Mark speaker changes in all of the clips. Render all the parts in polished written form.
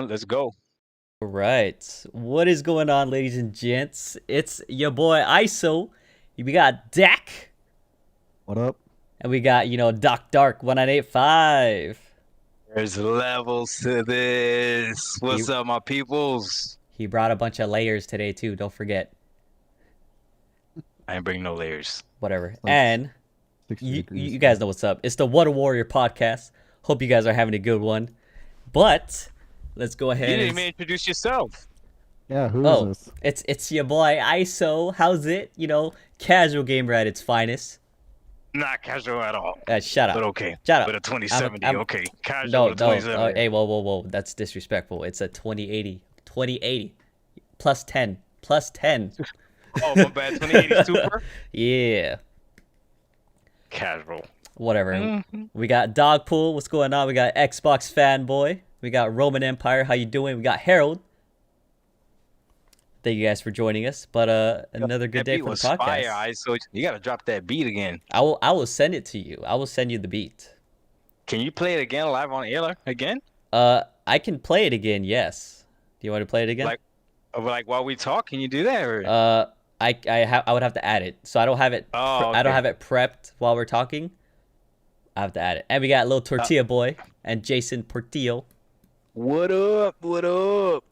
Speaker 1: man. Let's go.
Speaker 2: All right. What is going on, ladies and gents? It's your boy ISO. We got Dak,
Speaker 3: What up?
Speaker 2: and we got, Doc Dark 1985.
Speaker 1: There's levels to this.
Speaker 2: He
Speaker 1: What's up, my peoples?
Speaker 2: he brought a bunch of layers today too, don't forget.
Speaker 1: I ain't bring no layers.
Speaker 2: Whatever.
Speaker 3: Like
Speaker 2: And
Speaker 3: 60
Speaker 2: you,
Speaker 3: degrees.
Speaker 2: you guys know what's up. It's the What a Warrior podcast. Hope you guys are having a good one. But let's go
Speaker 1: You
Speaker 2: ahead
Speaker 1: didn't
Speaker 2: and
Speaker 1: even introduce yourself.
Speaker 3: Yeah, who is
Speaker 2: Oh,
Speaker 3: this?
Speaker 2: it's your boy ISO. How's it? Casual gamer at its finest.
Speaker 1: Not casual at all.
Speaker 2: Shut up.
Speaker 1: But okay.
Speaker 2: Shut up.
Speaker 1: With a 2070.
Speaker 2: I'm-
Speaker 1: Okay. Casual
Speaker 2: No,
Speaker 1: with a
Speaker 2: no.
Speaker 1: 2070.
Speaker 2: Hey, whoa. That's disrespectful. It's a 2080. 2080. Plus 10. Plus 10.
Speaker 1: Oh, my bad. 2080 Super.
Speaker 2: Yeah.
Speaker 1: Casual.
Speaker 2: Whatever.
Speaker 1: Mm-hmm.
Speaker 2: We got Dogpool. What's going on? We got Xbox Fanboy. We got Roman Empire. How you doing? We got Harold. Thank you guys for joining us. But another good
Speaker 1: That
Speaker 2: day
Speaker 1: beat
Speaker 2: for the
Speaker 1: was
Speaker 2: podcast.
Speaker 1: fire, so you gotta drop that beat again.
Speaker 2: I will send it to you. I will send you the beat.
Speaker 1: Can you play it again live on air again?
Speaker 2: I can play it again. Yes. Do you want to play it again?
Speaker 1: Like while we talk, can you do that? Or...
Speaker 2: I would have to add it. So I don't have it.
Speaker 1: Oh,
Speaker 2: I don't
Speaker 1: okay.
Speaker 2: have it prepped while we're talking. I have to add it. And we got little Tortilla Boy and Jason Portillo.
Speaker 1: What up? What up?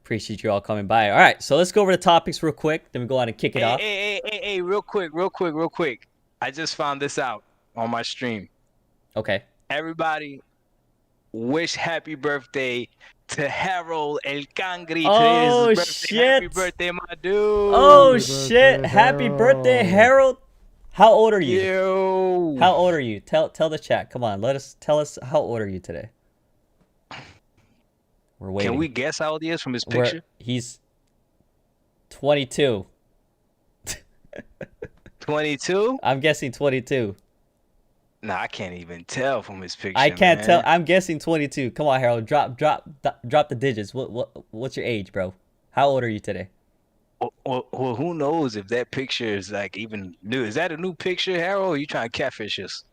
Speaker 2: Appreciate you all coming by. All right, so let's go over the topics real quick. Then we go on and kick it off.
Speaker 1: Hey, real quick. I just found this out on my stream.
Speaker 2: Okay.
Speaker 1: Everybody wish happy birthday to Harold El Cangri.
Speaker 2: Oh,
Speaker 1: Today is his birthday.
Speaker 2: shit.
Speaker 1: Happy birthday, my dude.
Speaker 2: Oh
Speaker 3: Happy
Speaker 2: shit!
Speaker 3: birthday,
Speaker 2: Happy birthday,
Speaker 3: Harold.
Speaker 2: Harold. How old are you?
Speaker 1: Yo.
Speaker 2: How old are you? Tell the chat. Come on, tell us how old are you today? We're waiting.
Speaker 1: Can we guess how old he is from his picture?
Speaker 2: He's 22.
Speaker 1: 22?
Speaker 2: I'm guessing 22.
Speaker 1: Nah, I can't even tell from his picture.
Speaker 2: I can't
Speaker 1: man.
Speaker 2: tell. I'm guessing 22. Come on, Harold. Drop the digits. What's your age, bro? How old are you today?
Speaker 1: Well, who knows if that picture is like even new? Is that a new picture, Harold? Or are you trying to catfish us?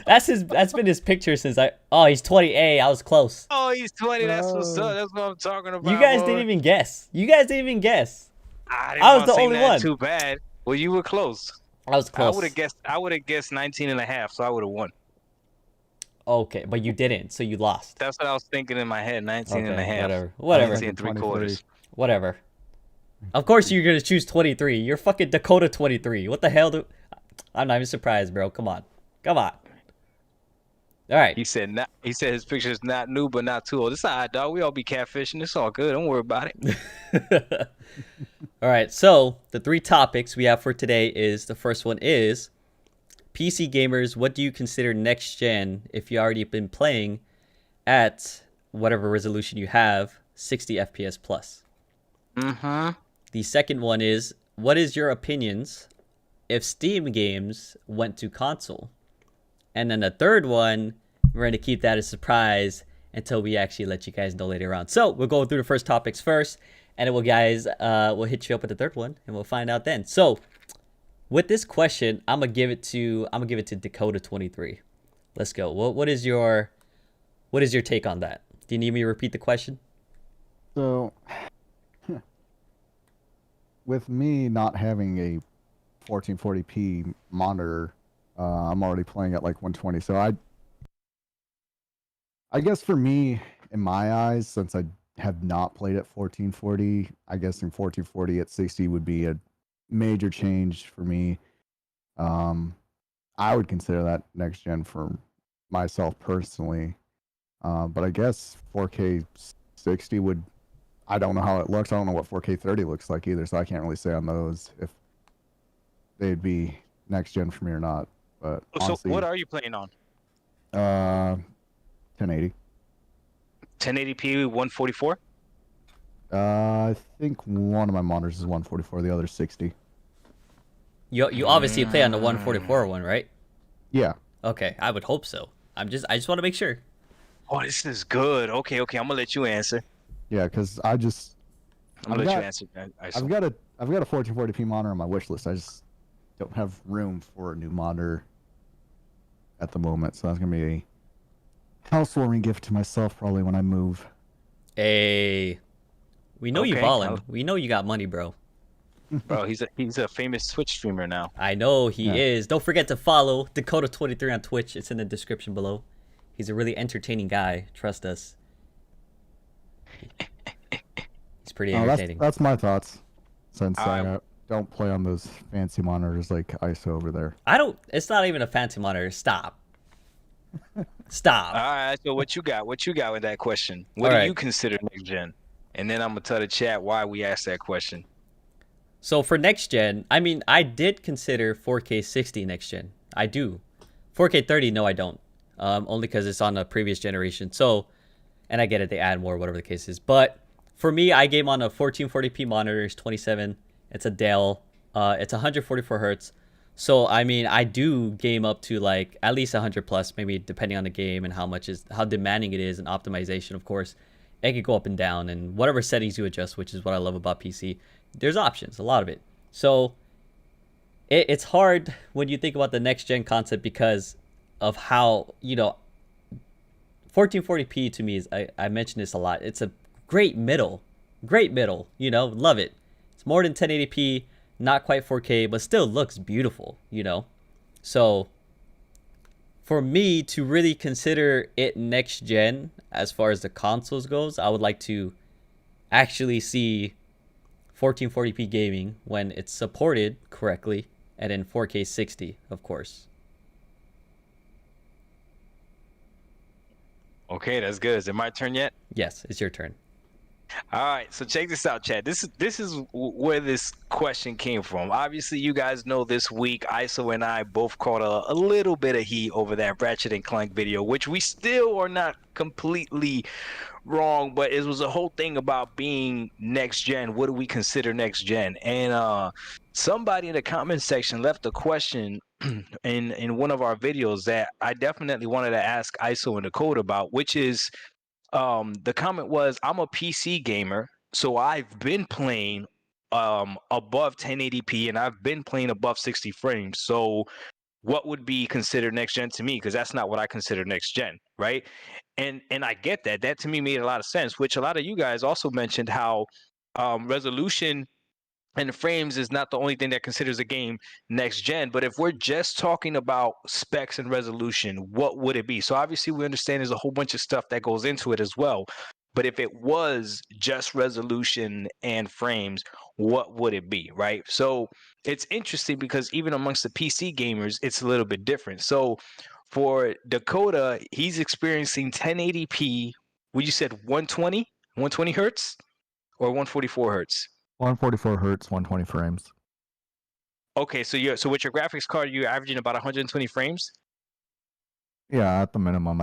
Speaker 2: That's been his picture since he's 20. Hey, I was close.
Speaker 1: Oh, he's 20. That's what's
Speaker 3: No.
Speaker 1: up. That's what I'm talking about.
Speaker 2: You guys
Speaker 1: boy.
Speaker 2: didn't even guess. You guys didn't even guess.
Speaker 1: I
Speaker 2: I was
Speaker 1: wanna
Speaker 2: the
Speaker 1: say
Speaker 2: only
Speaker 1: that
Speaker 2: one.
Speaker 1: Too bad. Well, you were close.
Speaker 2: I was close.
Speaker 1: I would have guessed 19 and a half, so I would have won.
Speaker 2: Okay, but you didn't, so you lost.
Speaker 1: That's what I was thinking in my head. 19 and a
Speaker 2: Okay,
Speaker 1: half.
Speaker 2: whatever.
Speaker 1: 19 and 3/4.
Speaker 2: Whatever. Of course you're gonna choose 23. You're fucking Dakota 23. What the hell I'm not even surprised, bro. Come on. All right.
Speaker 1: He said his picture is not new, but not too old. It's all right, dog. We all be catfishing. It's all good. Don't worry about it.
Speaker 2: All right. So the three topics we have for today is the first one is PC gamers. What do you consider next gen if you already been playing at whatever resolution you have, 60 FPS plus?
Speaker 1: Mm-hmm.
Speaker 2: The second one is what is your opinions if Steam games went to console? And then the third one, we're going to keep that a surprise until we actually let you guys know later on. So we'll go through the first topics first, and then we'll hit you up with the third one, and we'll find out then. So with this question, I'm gonna give it to Dakota 23. Let's go. What is your take on that? Do you need me to repeat the question?
Speaker 3: So, with me not having a 1440p monitor, I'm already playing at like 120. So I guess for me, in my eyes, since I have not played at 1440, I guess in 1440 at 60 would be a major change for me. I would consider that next gen for myself personally. But I guess 4K 60 would. I don't know how it looks. I don't know what 4K 30 looks like either, so I can't really say on those if they'd be next gen for me or not. But honestly,
Speaker 1: So what are you playing on?
Speaker 3: 1080.
Speaker 1: 1080p 144?
Speaker 3: I think one of my monitors is 144, the other 60.
Speaker 2: You obviously play on the 144 one, right?
Speaker 3: Yeah.
Speaker 2: Okay, I would hope so. I just want to make sure.
Speaker 1: Oh, this is good. Okay. I'm gonna let you answer.
Speaker 3: Yeah, because I'm
Speaker 1: gonna
Speaker 3: I've
Speaker 1: let
Speaker 3: got-
Speaker 1: you answer.
Speaker 3: I've got a 1440p monitor on my wish list. I just don't have room for a new monitor at the moment, so that's gonna be housewarming gift to myself probably when I move.
Speaker 2: Hey, we know you
Speaker 1: Okay,
Speaker 2: ballin'. We know you got money, bro.
Speaker 1: bro, he's a famous Twitch streamer now.
Speaker 2: I know he
Speaker 3: Yeah.
Speaker 2: is. Don't forget to follow Dakota23 on Twitch. It's in the description below. He's a really entertaining guy. Trust us. He's pretty
Speaker 3: Oh,
Speaker 2: entertaining.
Speaker 3: that's my thoughts. Since
Speaker 1: All
Speaker 3: I
Speaker 1: right.
Speaker 3: don't play on those fancy monitors like ISO over there.
Speaker 2: I don't. It's not even a fancy monitor. Stop. Stop.
Speaker 1: All right, so what you got? What you got with that question? What
Speaker 2: All
Speaker 1: do
Speaker 2: right.
Speaker 1: you consider next gen? And then I'm gonna tell the chat why we asked that question.
Speaker 2: So for next gen, I mean, I did consider 4K 60 next gen. I do. 4K 30, no, I don't. Only because it's on a previous generation. So, and I get it, they add more, whatever the case is. But for me, I game on a 1440p monitor. It's 27. It's a Dell. It's 144 hertz. So I mean, I do game up to like at least 100 plus, maybe depending on the game and how demanding it is, and optimization, of course. It could go up and down, and whatever settings you adjust, which is what I love about PC. There's options, a lot of it. So it's hard when you think about the next gen concept because of how 1440p to me is, I mention this a lot. It's a great middle, love it. It's more than 1080p, not quite 4K, but still looks beautiful, So for me to really consider it next gen as far as the consoles goes, I would like to actually see 1440p gaming when it's supported correctly, and in 4K 60, of course.
Speaker 1: Okay, that's good. Is it my turn yet?
Speaker 2: Yes, it's your turn.
Speaker 1: All right, so check this out, Chad. This is where this question came from. Obviously, you guys know this week, ISO and I both caught a little bit of heat over that Ratchet and Clank video, which we still are not completely wrong, but it was a whole thing about being next gen. What do we consider next gen? And somebody in the comment section left a question in one of our videos that I definitely wanted to ask ISO and Dakota about, which is the comment was, I'm a PC gamer, so I've been playing above 1080p and I've been playing above 60 frames. So what would be considered next gen to me? Because that's not what I consider next gen, right? And I get that. That to me made a lot of sense, which a lot of you guys also mentioned how resolution and frames is not the only thing that considers a game next gen. But if we're just talking about specs and resolution, what would it be? So obviously we understand there's a whole bunch of stuff that goes into it as well. But if it was just resolution and frames, what would it be, right? So it's interesting because even amongst the PC gamers, it's a little bit different. So for Dakota, he's experiencing 1080p. Would you said 120 hertz or 144 hertz?
Speaker 3: 144 hertz, 120 frames.
Speaker 1: Okay, so with your graphics card, you're averaging about 120 frames.
Speaker 3: Yeah, at the minimum,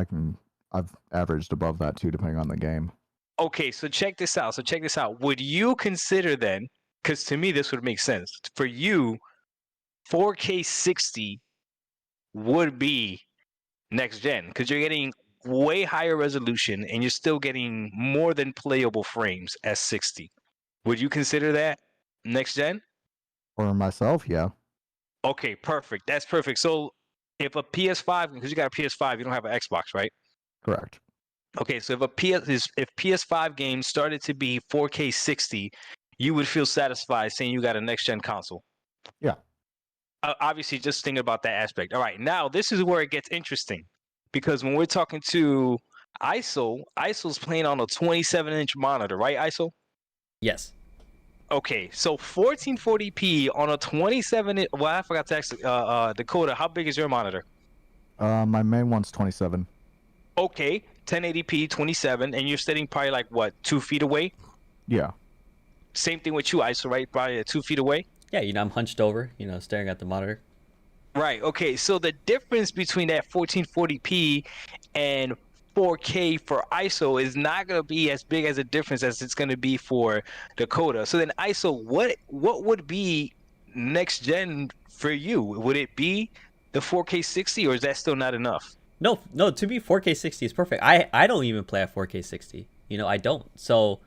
Speaker 3: I've averaged above that too, depending on the game.
Speaker 1: Okay, so check this out. Would you consider then, because to me this would make sense for you, 4K 60 would be next gen because you're getting way higher resolution and you're still getting more than playable frames at 60. Would you consider that next gen?
Speaker 3: For myself, yeah.
Speaker 1: Okay, perfect. That's perfect. So if a PS5, because you got a PS5, you don't have an Xbox, right?
Speaker 3: Correct.
Speaker 1: Okay, so if PS5 games started to be 4K 60, you would feel satisfied saying you got a next gen console.
Speaker 3: Yeah.
Speaker 1: Obviously, just think about that aspect. All right, now this is where it gets interesting because when we're talking to ISO's playing on a 27-inch monitor, right, ISO?
Speaker 2: Yes.
Speaker 1: Okay, so 1440p on a 27. Well, I forgot to ask Dakota, how big is your monitor?
Speaker 3: My main one's 27.
Speaker 1: Okay, 1080p, 27, and you're sitting probably like what, 2 feet away?
Speaker 3: Yeah.
Speaker 1: Same thing with you, ISO, right? Probably 2 feet away.
Speaker 2: Yeah, I'm hunched over, staring at the monitor.
Speaker 1: Right. Okay. So the difference between that 1440p and 4K for ISO is not going to be as big as a difference as it's going to be for Dakota. So then ISO, what would be next gen for you? Would it be the 4K 60 or is that still not enough?
Speaker 2: No, to me 4K 60 is perfect. I don't even play at 4K 60. I don't. So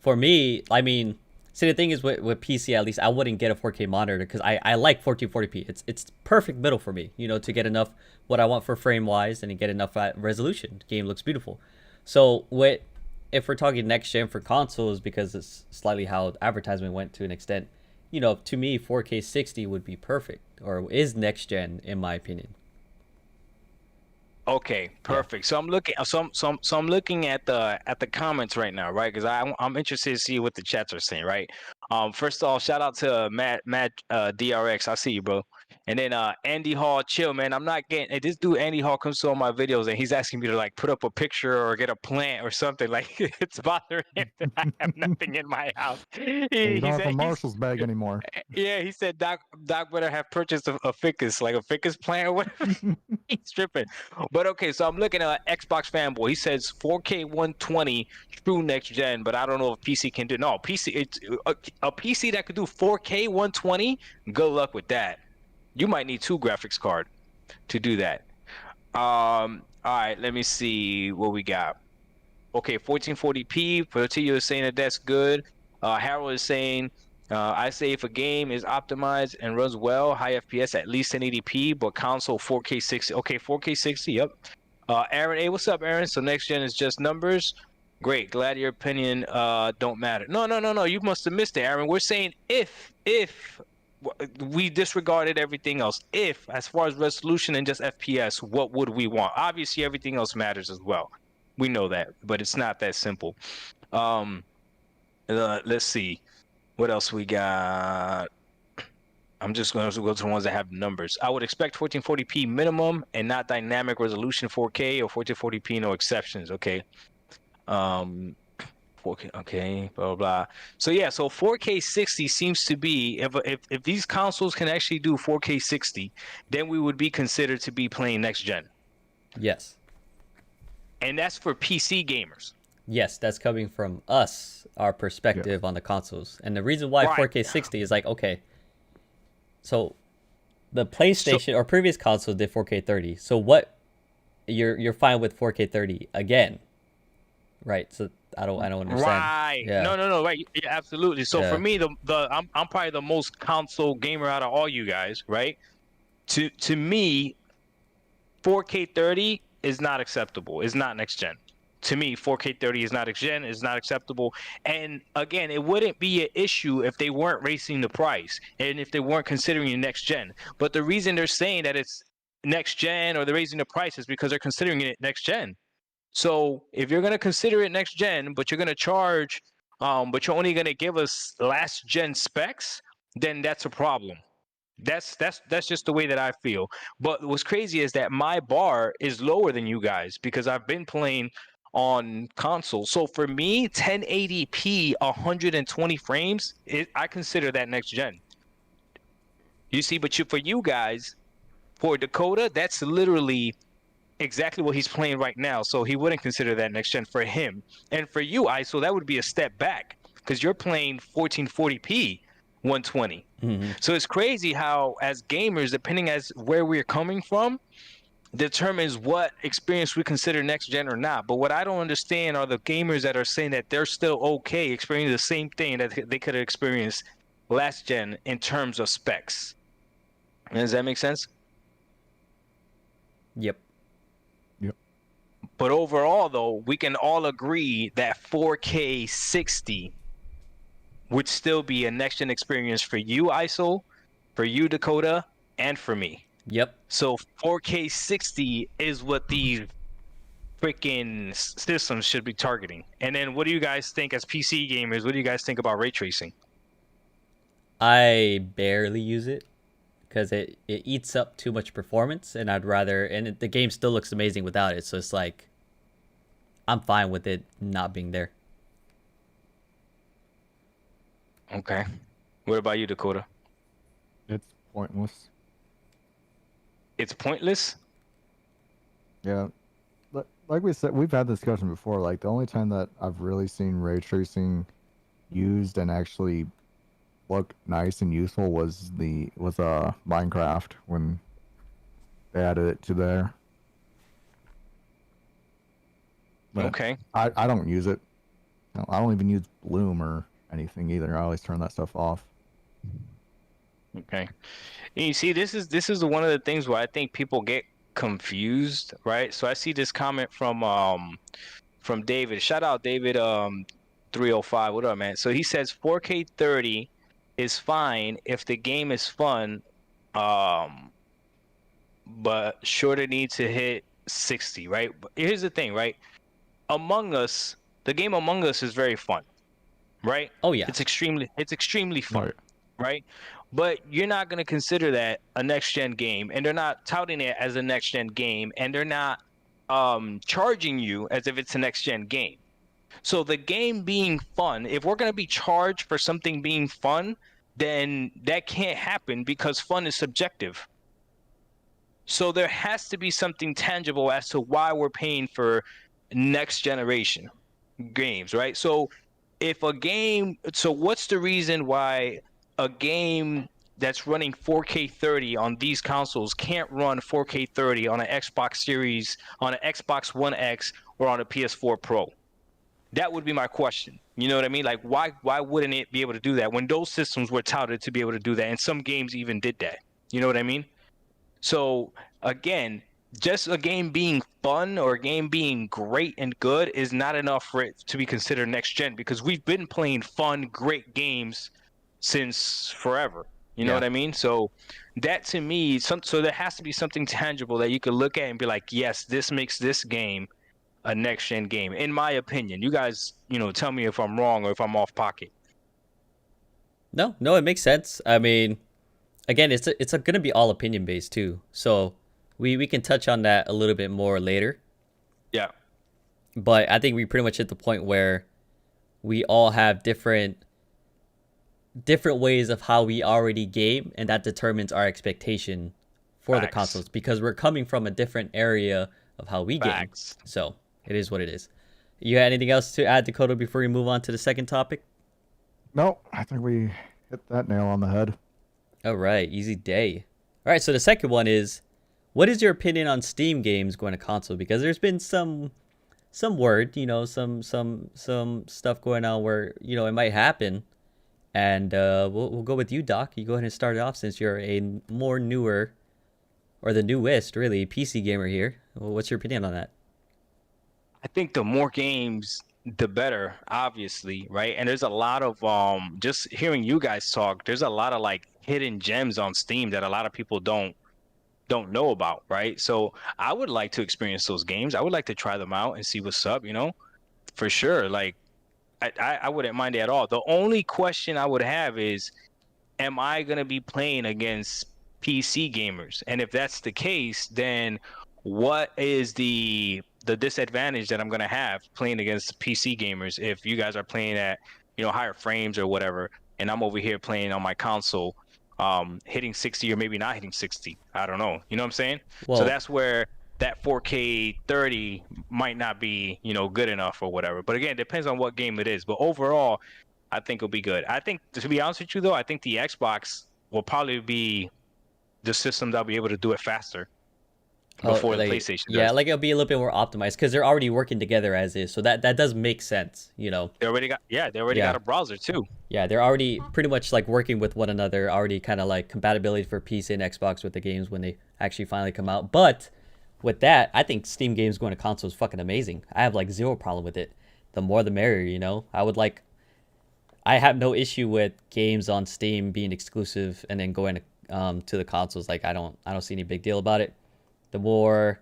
Speaker 2: for me, I mean, See, the thing is with PC, at least I wouldn't get a 4K monitor because I like 1440p. It's perfect middle for me, you know, to get enough what I want for frame wise and to get enough resolution. The game looks beautiful. So if we're talking next gen for consoles, because it's slightly how advertisement went to an extent, you know, to me 4K 60 would be perfect, or is next gen in my opinion.
Speaker 1: Okay, perfect. So I'm looking, I'm looking at the comments right now, right? Because I'm interested to see what the chats are saying, right? First off, shout out to Matt DRX. I see you, bro. And then Andy Hall, chill, man. I'm not getting this dude. Andy Hall comes to all my videos and he's asking me to like put up a picture or get a plant or something. Like it's bothering him that I have nothing in my house.
Speaker 3: Hey, you don't
Speaker 1: He
Speaker 3: have a
Speaker 1: said
Speaker 3: Marshall's bag anymore.
Speaker 1: yeah, he said Doc better have purchased a ficus, like a ficus plant or whatever. He's tripping. But okay, so I'm looking at Xbox fanboy. He says 4K 120 true next gen, but I don't know if PC can do. No, PC. It's a PC that could do 4K 120. Good luck with that. You might need 2 graphics card to do that. All right, let me see what we got. Okay, 1440p. Portillo is saying that that's good. Harold is saying, I say if a game is optimized and runs well, high FPS, at least 1080p, but console 4K 60. Okay, 4K 60, yep. Aaron, hey, what's up, Aaron? So next gen is just numbers. Great, glad your opinion don't matter. No, you must have missed it, Aaron. We're saying if we disregarded everything else. If, as far as resolution and just FPS, what would we want? Obviously, everything else matters as well. We know that, but it's not that simple. Let's see. What else we got? I'm just going to go to the ones that have numbers. I would expect 1440p minimum and not dynamic resolution 4K or 1440p, no exceptions. Okay. 4K, okay, blah, blah, blah. So yeah, so 4K 60 seems to be, if these consoles can actually do 4K 60, then we would be considered to be playing next gen.
Speaker 2: Yes.
Speaker 1: And that's for PC gamers.
Speaker 2: Yes, that's coming from us, our perspective on the consoles. And the reason why
Speaker 1: Right.
Speaker 2: 4K 60 is like, okay, so the PlayStation or previous consoles did 4K 30. So what you're fine with 4K 30 again. Right. So I don't understand.
Speaker 1: Right.
Speaker 2: Yeah.
Speaker 1: No, right. Yeah, absolutely. So for me, I'm probably the most console gamer out of all you guys, right? To me, 4K 30 is not acceptable. It's not next gen. To me, 4K 30 is not next gen. It's not acceptable. And again, it wouldn't be an issue if they weren't raising the price and if they weren't considering next gen. But the reason they're saying that it's next gen or they're raising the price is because they're considering it next gen. So if you're going to consider it next gen, but you're going to charge, but you're only going to give us last gen specs, then that's a problem. That's just the way that I feel. But what's crazy is that my bar is lower than you guys because I've been playing on console. So for me, 1080p, 120 frames, I consider that next gen. You see, but for you guys, for Dakota, that's literally exactly what he's playing right now. So he wouldn't consider that next gen for him. And for you, ISO, that would be a step back because you're playing 1440p 120. So it's crazy how, as gamers, depending as where we're coming from, determines what experience we consider next gen or not. But what I don't understand are the gamers that are saying that they're still okay experiencing the same thing that they could have experienced last gen in terms of specs. Does that make sense?
Speaker 2: Yep.
Speaker 1: But overall, though, we can all agree that 4K 60 would still be a next-gen experience for you, ISO, for you, Dakota, and for me.
Speaker 2: Yep.
Speaker 1: So 4K 60 is what these freaking systems should be targeting. And then what do you guys think as PC gamers? What do you guys think about ray tracing?
Speaker 2: I barely use it because it eats up too much performance, and the game still looks amazing without it. So it's like, I'm fine with it not being there.
Speaker 1: Okay. What about you, Dakota?
Speaker 3: It's pointless.
Speaker 1: It's pointless?
Speaker 3: Yeah. Like we said, we've had this discussion before. Like, the only time that I've really seen ray tracing used and actually look nice and useful was Minecraft when they added it to there. But
Speaker 1: Okay.
Speaker 3: I don't use it. I don't even use Bloom or anything either. I always turn that stuff off.
Speaker 1: Okay. And you see, this is one of the things where I think people get confused, right? So I see this comment from David. Shout out David 305. What up, man? So he says 4K 30 is fine if the game is fun, but shorter need to hit 60, right? But here's the thing, right? The game Among Us is very fun, right?
Speaker 2: Oh yeah.
Speaker 1: It's extremely fun,
Speaker 3: Right.
Speaker 1: right? But you're not going to consider that a next gen game, and they're not touting it as a next gen game, and they're not charging you as if it's a next gen game. So the game being fun, if we're going to be charged for something being fun, then that can't happen because fun is subjective. So there has to be something tangible as to why we're paying for next generation games, right? So what's the reason why a game that's running 4K 30 on these consoles can't run 4K 30 on an Xbox Series, on an Xbox One X, or on a PS4 Pro? That would be my question. You know what I mean? Like, why wouldn't it be able to do that when those systems were touted to be able to do that, and some games even did that? You know what I mean? So again, just a game being fun or a game being great and good is not enough for it to be considered next gen, because we've been playing fun, great games since forever. You know
Speaker 2: Yeah.
Speaker 1: what I mean? So that to me, so there has to be something tangible that you could look at and be like, yes, this makes this game a next gen game, in my opinion. You guys, tell me if I'm wrong or if I'm off pocket.
Speaker 2: No, it makes sense. I mean, again, it's going to be all opinion based too. So we can touch on that a little bit more later.
Speaker 1: Yeah.
Speaker 2: But I think we pretty much hit the point where we all have different ways of how we already game, and that determines our expectation for the
Speaker 1: Facts.
Speaker 2: consoles, because we're coming from a different area of how we
Speaker 1: Facts.
Speaker 2: game. So it is what it is. You got anything else to add, Dakota, before we move on to the second topic?
Speaker 3: No, I think we hit that nail on the head.
Speaker 2: All right, easy day. All right, so the second one is, what is your opinion on Steam games going to console? Because there's been some word, some stuff going on where it might happen, and we'll go with you, Doc. You go ahead and start it off, since you're a more newer, or the newest, really, PC gamer here. Well, what's your opinion on that?
Speaker 1: I think the more games, the better, obviously, right? And there's a lot of just hearing you guys talk, there's a lot of like hidden gems on Steam that a lot of people don't know about, right? So I would like to experience those games. I would like to try them out and see what's up, for sure. Like I wouldn't mind it at all. The only question I would have is, am I gonna be playing against PC gamers? And if that's the case, then what is the disadvantage that I'm gonna have playing against PC gamers if you guys are playing at higher frames or whatever, and I'm over here playing on my console, hitting 60 or maybe not hitting 60? I don't know. You know what I'm saying?
Speaker 2: Well,
Speaker 1: So that's where that 4K 30 might not be good enough or whatever. But again, it depends on what game it is. But overall, I think it'll be good. I think, to be honest with you though, I think the Xbox will probably be the system that'll be able to do it faster before the PlayStation does.
Speaker 2: Yeah, like it'll be a little bit more optimized because they're already working together as is, so that does make sense.
Speaker 1: They already got a browser too.
Speaker 2: Yeah, they're already pretty much like working with one another, already kind of like compatibility for PC and Xbox with the games when they actually finally come out. But with that, I think Steam games going to console is fucking amazing. I have like zero problem with it. The more the merrier, I have no issue with games on Steam being exclusive and then going to the consoles. Like I don't see any big deal about it. The more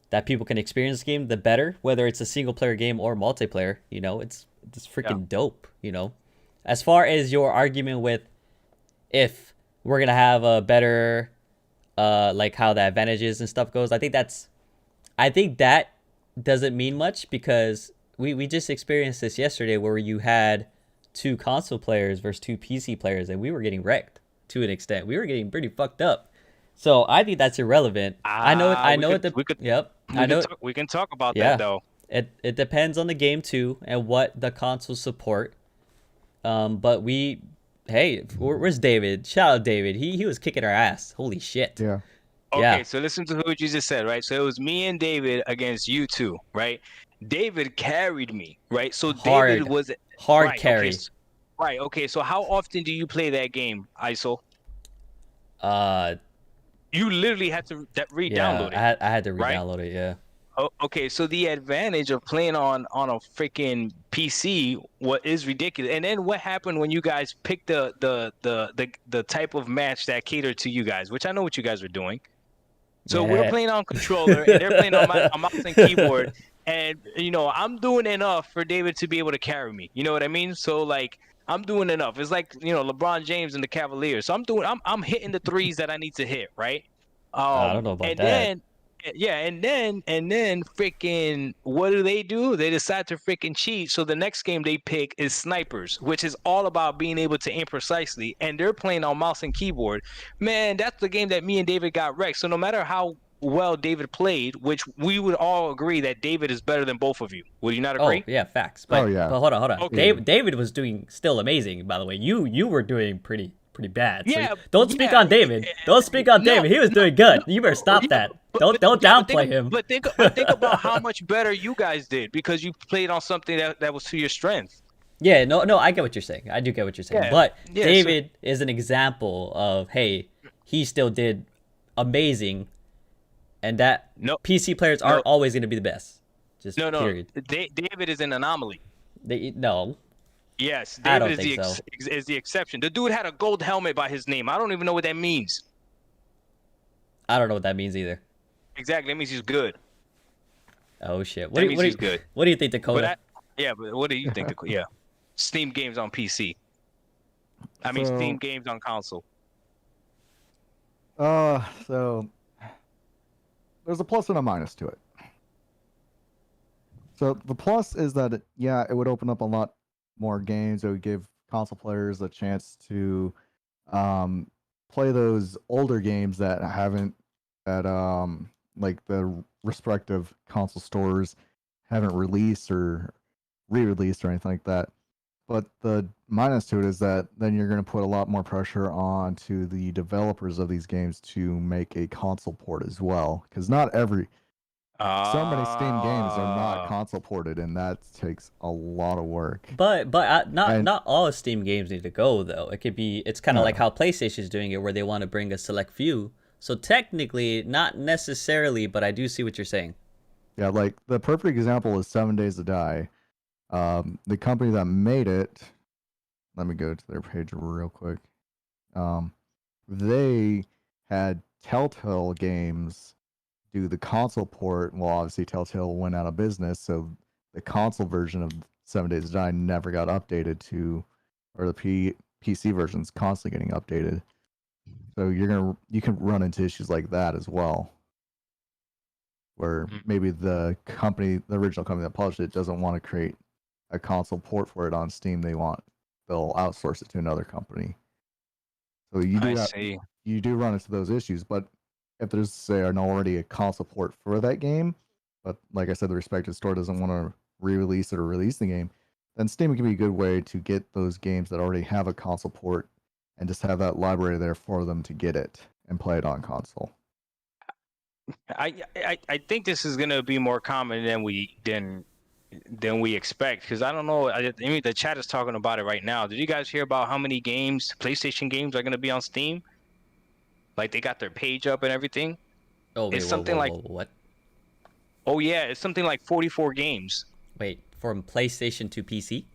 Speaker 2: that people can experience the game, the better. Whether it's a single player game or multiplayer, it's freaking dope. As far as your argument with if we're gonna have a better, like how the advantages and stuff goes, I think that doesn't mean much, because we just experienced this yesterday where you had 2 console players versus 2 PC players, and we were getting wrecked to an extent. We were getting pretty fucked up. So I think that's irrelevant.
Speaker 1: We can talk about that though.
Speaker 2: It depends on the game too and what the consoles support. But where's David? Shout out David. He was kicking our ass. Holy shit.
Speaker 3: Yeah.
Speaker 1: Okay, so listen to what you just said, right? So it was me and David against you two, right? David carried me, right? So David was
Speaker 2: hard
Speaker 1: right,
Speaker 2: carry.
Speaker 1: Okay, Right. Okay. So how often do you play that game, ISO?
Speaker 2: Uh,
Speaker 1: You literally had to
Speaker 2: yeah,
Speaker 1: re-download
Speaker 2: I
Speaker 1: it,
Speaker 2: had I had to
Speaker 1: right?
Speaker 2: re-download it. Yeah.
Speaker 1: Oh, okay, so the advantage of playing on a freaking PC what is ridiculous. And then what happened when you guys picked the type of match that catered to you guys, which I know what you guys were doing. So we're
Speaker 2: Yeah.
Speaker 1: playing on controller and they're playing on a mouse and keyboard. And I'm doing enough for David to be able to carry me. You know what I mean? So like I'm doing enough. It's like, LeBron James and the Cavaliers. So I'm hitting the threes that I need to hit, right?
Speaker 2: I don't know about
Speaker 1: And
Speaker 2: that.
Speaker 1: then yeah, and then freaking what do? They decide to freaking cheat. So the next game they pick is snipers, which is all about being able to aim precisely. And they're playing on mouse and keyboard. Man, that's the game that me and David got wrecked. So no matter how well David played, which we would all agree that David is better than both of you. Would you not
Speaker 2: Oh
Speaker 1: agree?
Speaker 2: yeah, facts.
Speaker 3: Oh
Speaker 2: But
Speaker 3: yeah.
Speaker 2: but hold on.
Speaker 1: Okay.
Speaker 2: David was doing still amazing. By the way, you were doing pretty bad. So
Speaker 1: Yeah,
Speaker 2: don't speak
Speaker 1: yeah.
Speaker 2: on David. Don't speak on
Speaker 1: No,
Speaker 2: David. He was
Speaker 1: no,
Speaker 2: doing good.
Speaker 1: no.
Speaker 2: You better stop
Speaker 1: Yeah,
Speaker 2: that. Don't
Speaker 1: yeah,
Speaker 2: downplay him.
Speaker 1: but think about how much better you guys did because you played on something that was to your strength.
Speaker 2: Yeah, no, I get what you're saying. I do get what you're saying.
Speaker 1: Yeah,
Speaker 2: But
Speaker 1: yeah. So,
Speaker 2: David is an example of, hey, he still did amazing, and that
Speaker 1: no,
Speaker 2: PC players
Speaker 1: no,
Speaker 2: aren't always going to be the best. Just
Speaker 1: no.
Speaker 2: period.
Speaker 1: David is an anomaly.
Speaker 2: No,
Speaker 1: Yes,
Speaker 2: I
Speaker 1: David
Speaker 2: don't
Speaker 1: is
Speaker 2: think
Speaker 1: the
Speaker 2: so.
Speaker 1: is the exception. The dude had a gold helmet by his name. I don't even know what that means.
Speaker 2: I don't know what that means either.
Speaker 1: Exactly, that means he's good.
Speaker 2: Oh shit.
Speaker 1: That means he's good.
Speaker 2: What do you think,
Speaker 1: But
Speaker 2: Dakota?
Speaker 1: but what do you think? Yeah, Steam games on PC. I mean, Steam
Speaker 3: So
Speaker 1: games on console.
Speaker 3: so there's a plus and a minus to it. So the plus is that it would open up a lot more games. It would give console players a chance to play those older games that haven't that like the respective console stores haven't released or re-released or anything like that. But the minus to it is that then you're going to put a lot more pressure on to the developers of these games to make a console port as well, because not every so many Steam games are not
Speaker 1: Ah,
Speaker 3: console ported, and that takes a lot of work.
Speaker 2: But not
Speaker 3: And
Speaker 2: all Steam games need to go though. It could be it's kind of like
Speaker 3: no,
Speaker 2: how PlayStation's doing it, where they want to bring a select few. So technically, not necessarily, but I do see what you're saying.
Speaker 3: yeah, like the perfect example is 7 Days to Die. The company that made it, let me go to their page real quick. Um, they had Telltale Games do the console port. Well, obviously Telltale went out of business, so the console version of 7 Days to Die never got updated to, or the PC version's constantly getting updated. So you can run into issues like that as well, where
Speaker 1: mm,
Speaker 3: maybe the original company that published it, doesn't want to create a console port for it on Steam. They'll outsource it to another company. So
Speaker 1: I see.
Speaker 3: you do run into those issues. But if there's say already a console port for that game, but like I said, the respective store doesn't want to re-release it or release the game, then Steam can be a good way to get those games that already have a console port and just have that library there for them to get it and play it on console.
Speaker 1: I think this is gonna be more common than we expect because I don't know. I mean, the chat is talking about it right now. Did you guys hear about how many games, PlayStation games, are gonna be on Steam? Like they got their page up and everything.
Speaker 2: Oh wait,
Speaker 1: It's something like,
Speaker 2: what?
Speaker 1: oh yeah, it's something like 44 games.
Speaker 2: Wait, from PlayStation to PC?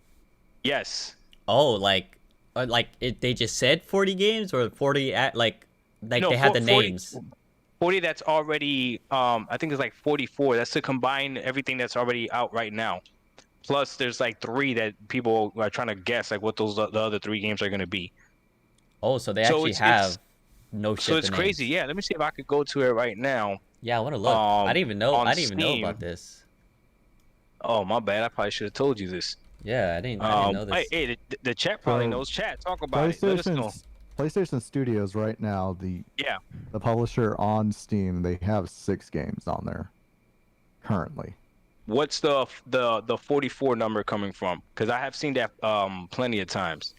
Speaker 1: Yes.
Speaker 2: Oh, they just said 40 games or 40 at like
Speaker 1: No,
Speaker 2: they had the
Speaker 1: 40,
Speaker 2: names.
Speaker 1: 40 that's already I think it's like 44. That's to combine everything that's already out right now. Plus there's like 3 that people are trying to guess like what the other 3 games are going to be.
Speaker 2: Oh, so they
Speaker 1: So
Speaker 2: actually
Speaker 1: it's
Speaker 2: have no
Speaker 1: so
Speaker 2: shit
Speaker 1: it's
Speaker 2: the
Speaker 1: crazy.
Speaker 2: names.
Speaker 1: Yeah, let me see if I could go to it right now.
Speaker 2: Yeah, I want to look. I didn't even know.
Speaker 1: On
Speaker 2: I didn't even know
Speaker 1: Steam.
Speaker 2: about this.
Speaker 1: Oh, my bad. I probably should have told you this.
Speaker 2: Yeah, I didn't know this.
Speaker 1: Hey, the chat probably
Speaker 3: So
Speaker 1: knows. Chat, talk about it. Let us know.
Speaker 3: PlayStation Studios right now,
Speaker 1: Yeah.
Speaker 3: the publisher on Steam, they have 6 games on there currently.
Speaker 1: What's the 44 number coming from? Because I have seen that plenty of times.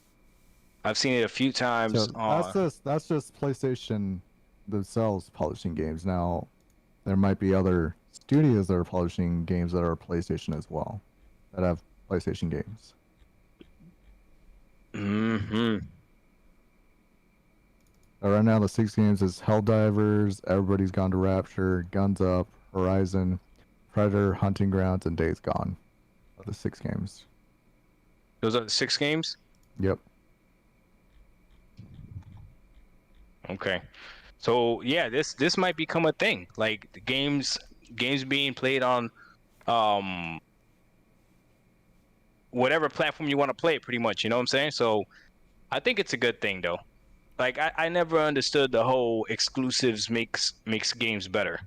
Speaker 1: I've seen it a few times.
Speaker 3: So that's just PlayStation themselves publishing games. Now there might be other studios that are publishing games that are PlayStation as well, that have PlayStation games.
Speaker 1: Hmm.
Speaker 3: Right now, the 6 games is Helldivers, Everybody's Gone to Rapture, Guns Up, Horizon, Predator, Hunting Grounds, and Days Gone. Are the 6 games.
Speaker 1: Those are the 6 games.
Speaker 3: Yep.
Speaker 1: Okay. So yeah, this might become a thing. Like the games being played on um whatever platform you want to play, pretty much. You know what I'm saying? So I think it's a good thing though. Like I never understood the whole exclusives makes games better.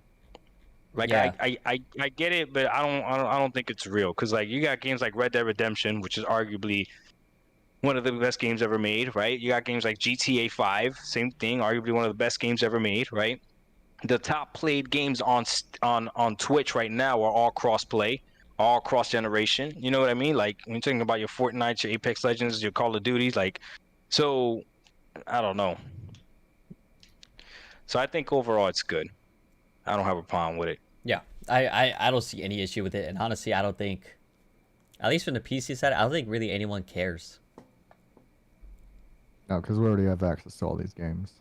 Speaker 1: Like
Speaker 2: Yeah,
Speaker 1: I get it, but I don't think it's real. Cause like you got games like Red Dead Redemption, which is arguably one of the best games ever made, right? You got games like GTA 5, same thing, arguably one of the best games ever made, right? The top played games on Twitch right now are all cross play, all cross generation. You know what I mean? Like when you're talking about your Fortnite, your Apex Legends, your Call of Duties, like so I don't know. So I think overall it's good. I don't have a problem with it.
Speaker 2: yeah. I don't see any issue with it, and honestly, I don't think, at least from the PC side, I don't think really anyone cares.
Speaker 3: No, because we already have access to all these games.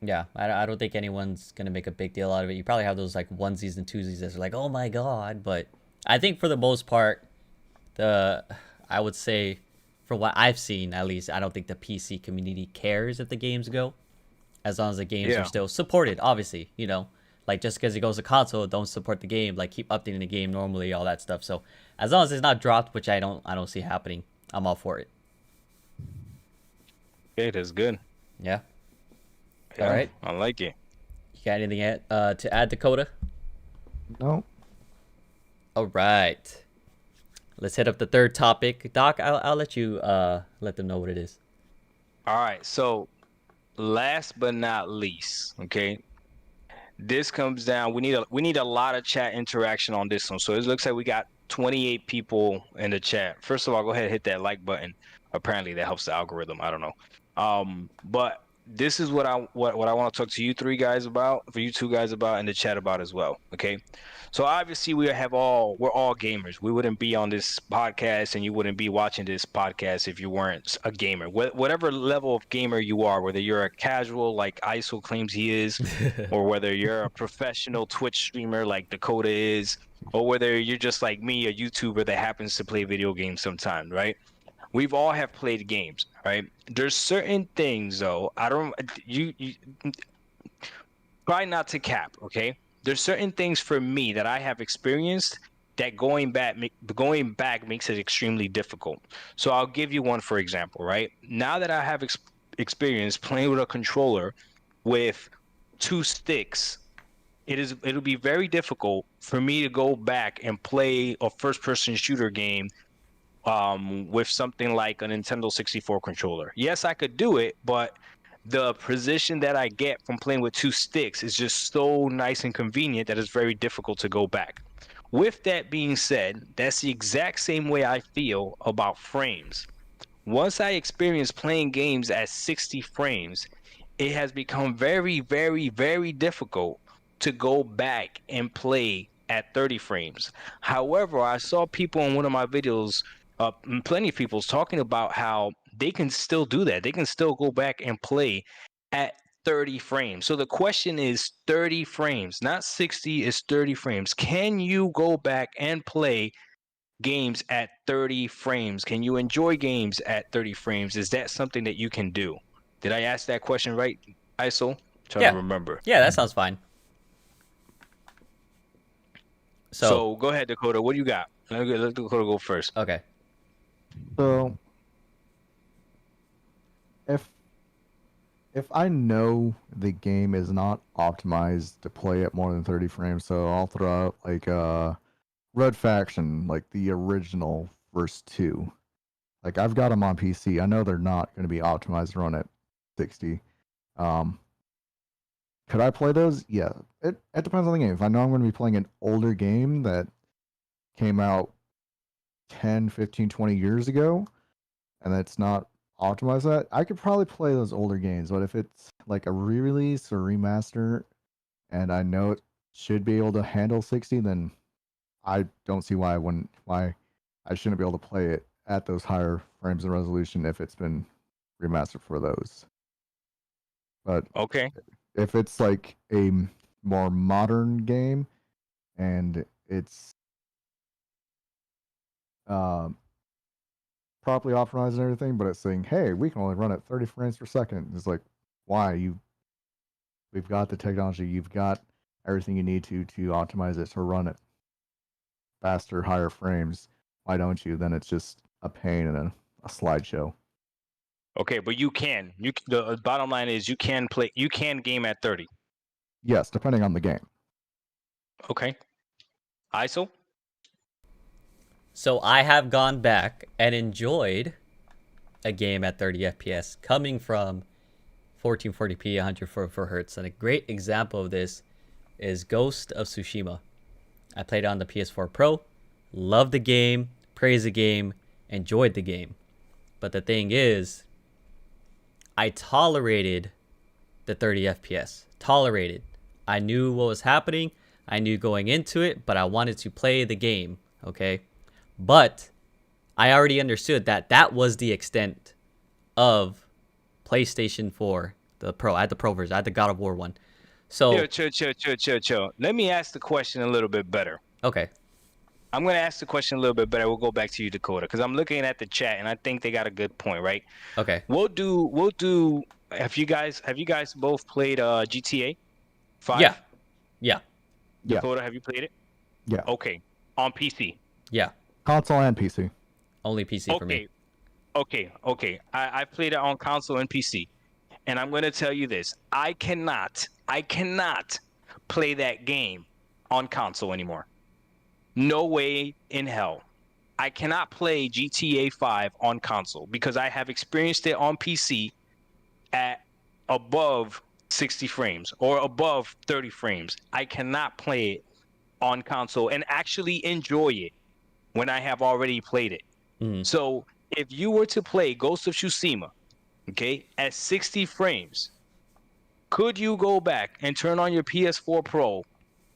Speaker 2: Yeah, I don't think anyone's gonna make a big deal out of it. You probably have those like onesies and twosies that's like, oh my god, but I think for the most part, the I would say, from what I've seen at least, I don't think the PC community cares if the games go, as long as the games are
Speaker 1: Yeah.
Speaker 2: still supported. Obviously, like just because it goes to console, don't support the game. Like keep updating the game normally, all that stuff. So as long as it's not dropped, which I don't see happening, I'm all for it.
Speaker 1: Okay, that's good.
Speaker 2: Yeah. All
Speaker 1: Yeah,
Speaker 2: right.
Speaker 1: I like it.
Speaker 2: You got anything to add, Dakota?
Speaker 3: No.
Speaker 2: All right. Let's hit up the third topic. Doc, I'll let you let them know what it is.
Speaker 1: All right, so last but not least, okay, this comes down. We need a lot of chat interaction on this one. So it looks like we got 28 people in the chat. First of all, go ahead and hit that like button. Apparently that helps the algorithm. I don't know. But this is what I want to talk to you three guys about, for you two guys about, in the chat about as well. Okay. So obviously we're all gamers. We wouldn't be on this podcast and you wouldn't be watching this podcast if you weren't a gamer. Whatever level of gamer you are, whether you're a casual like ISO claims he is, or whether you're a professional Twitch streamer like Dakota is, or whether you're just like me, a YouTuber that happens to play video games sometimes, right? We've all have played games, right? There's certain things though. I don't you try not to cap, okay? There's certain things for me that I have experienced that going back makes it extremely difficult. So I'll give you one for example, right? Now that I have experience playing with a controller with two sticks, it'll be very difficult for me to go back and play a first person shooter game with something like a Nintendo 64 controller. Yes, I could do it, but the position that I get from playing with two sticks is just so nice and convenient that it's very difficult to go back. With that being said, that's the exact same way I feel about frames. Once I experience playing games at 60 frames, it has become very, very, very difficult to go back and play at 30 frames. However, I saw people in one of my videos, plenty of people talking about how they can still do that. They can still go back and play at 30 frames. So the question is 30 frames, not 60, is 30 frames. Can you go back and play games at 30 frames? Can you enjoy games at 30 frames? Is that something that you can do? Did I ask that question right, ISO? Trying to
Speaker 2: Yeah.
Speaker 1: remember.
Speaker 2: Yeah, that sounds fine. So,
Speaker 1: So go ahead, Dakota. What do you got? Let Dakota go first.
Speaker 2: okay.
Speaker 3: So if if I know the game is not optimized to play at more than 30 frames, so I'll throw out like Red Faction, like the original first two. Like I've got them on PC. I know they're not going to be optimized to run at 60. Um, could I play those? Yeah. It depends on the game. If I know I'm going to be playing an older game that came out 10, 15, 20 years ago and it's not optimized that, I could probably play those older games. But if it's like a re-release or remaster and I know it should be able to handle 60, then I don't see why I shouldn't be able to play it at those higher frames of resolution if it's been remastered for those. But
Speaker 1: Okay.
Speaker 3: if it's like a more modern game and it's properly optimized and everything, but it's saying, "Hey, we can only run at 30 frames per second." It's like, why? We've got the technology, you've got everything you need to optimize it to run it faster, higher frames. Why don't you? Then it's just a pain and a slideshow.
Speaker 1: Okay, but you can. The bottom line is you can game at 30.
Speaker 3: Yes, depending on the game.
Speaker 1: Okay. ISO?
Speaker 2: So I have gone back and enjoyed a game at 30 FPS coming from 1440p 144 hertz, and a great example of this is Ghost of Tsushima. I played it on the PS4 Pro, loved the game, praised the game, enjoyed the game. But the thing is, I tolerated the 30 FPS. Tolerated. I knew what was happening. I knew going into it, but I wanted to play the game, okay? But I already understood that that was the extent of PlayStation 4, the Pro. I had the Pro version. I had the God of War one. So
Speaker 1: Chill. Let me ask the question a little bit better.
Speaker 2: okay,
Speaker 1: I'm going to ask the question a little bit better. We'll go back to you, Dakkota, because I'm looking at the chat and I think they got a good point, right?
Speaker 2: okay.
Speaker 1: We'll do. Have you guys both played GTA 5?
Speaker 2: Yeah.
Speaker 3: Yeah.
Speaker 1: Dakkota, have you played it?
Speaker 3: Yeah.
Speaker 1: Okay. On PC.
Speaker 2: Yeah.
Speaker 3: Console and PC.
Speaker 2: Only PC for me.
Speaker 1: Okay. I played it on console and PC. And I'm going to tell you this. I cannot play that game on console anymore. No way in hell. I cannot play GTA 5 on console because I have experienced it on PC at above 60 frames or above 30 frames. I cannot play it on console and actually enjoy it when I have already played it. So if you were to play Ghost of Tsushima, okay, at 60 frames, could you go back and turn on your PS4 Pro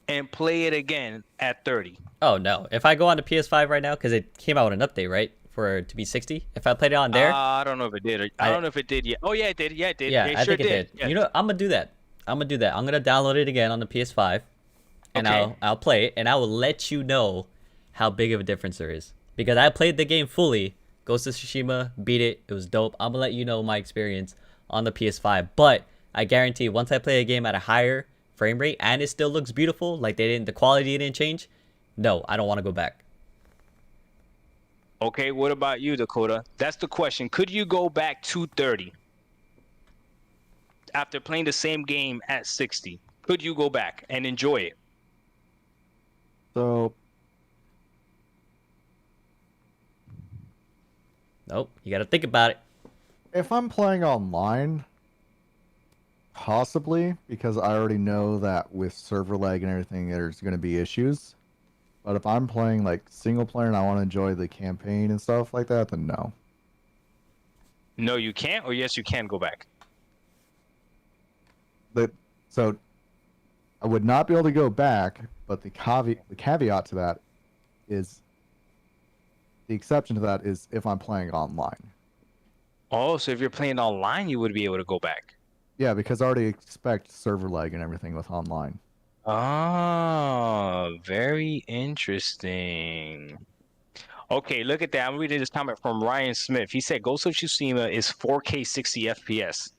Speaker 1: and play it again at 30?
Speaker 2: Oh no! If I go on to PS5 right now, because it came out with an update, right, for it to be 60. If I played it on there,
Speaker 1: I don't know if it did. I don't know if it did yet. Oh yeah, it did. Yeah, it did.
Speaker 2: yeah,
Speaker 1: it
Speaker 2: I
Speaker 1: sure
Speaker 2: think it did.
Speaker 1: Yes.
Speaker 2: You know, I'm gonna do that. I'm gonna download it again on the PS5, and
Speaker 1: Okay.
Speaker 2: I'll play it, and I will let you know how big of a difference there is. Because I played the game fully, Ghost of Tsushima, beat it. It was dope. I'm gonna let you know my experience on the PS5. But I guarantee, once I play a game at a higher frame rate and it still looks beautiful, like the quality didn't change, no, I don't want to go back.
Speaker 1: Okay, what about you, Dakkota? That's the question. Could you go back to 30 after playing the same game at 60? Could you go back and enjoy it?
Speaker 3: So
Speaker 2: Nope, you got to think about it.
Speaker 3: if I'm playing online, possibly, because I already know that with server lag and everything, there's going to be issues. But if I'm playing like single player and I want to enjoy the campaign and stuff like that, then no.
Speaker 1: No, you can't, or yes, you can go back.
Speaker 3: So I would not be able to go back, but the caveat to that is the exception to that is if I'm playing online.
Speaker 1: Oh, so if you're playing online, you would be able to go back.
Speaker 3: Yeah, because I already expect server lag and everything with online.
Speaker 1: Oh, very interesting. Okay, look at that. I'm reading this comment from Ryan Smith. He said Ghost of Tsushima is 4K 60 FPS.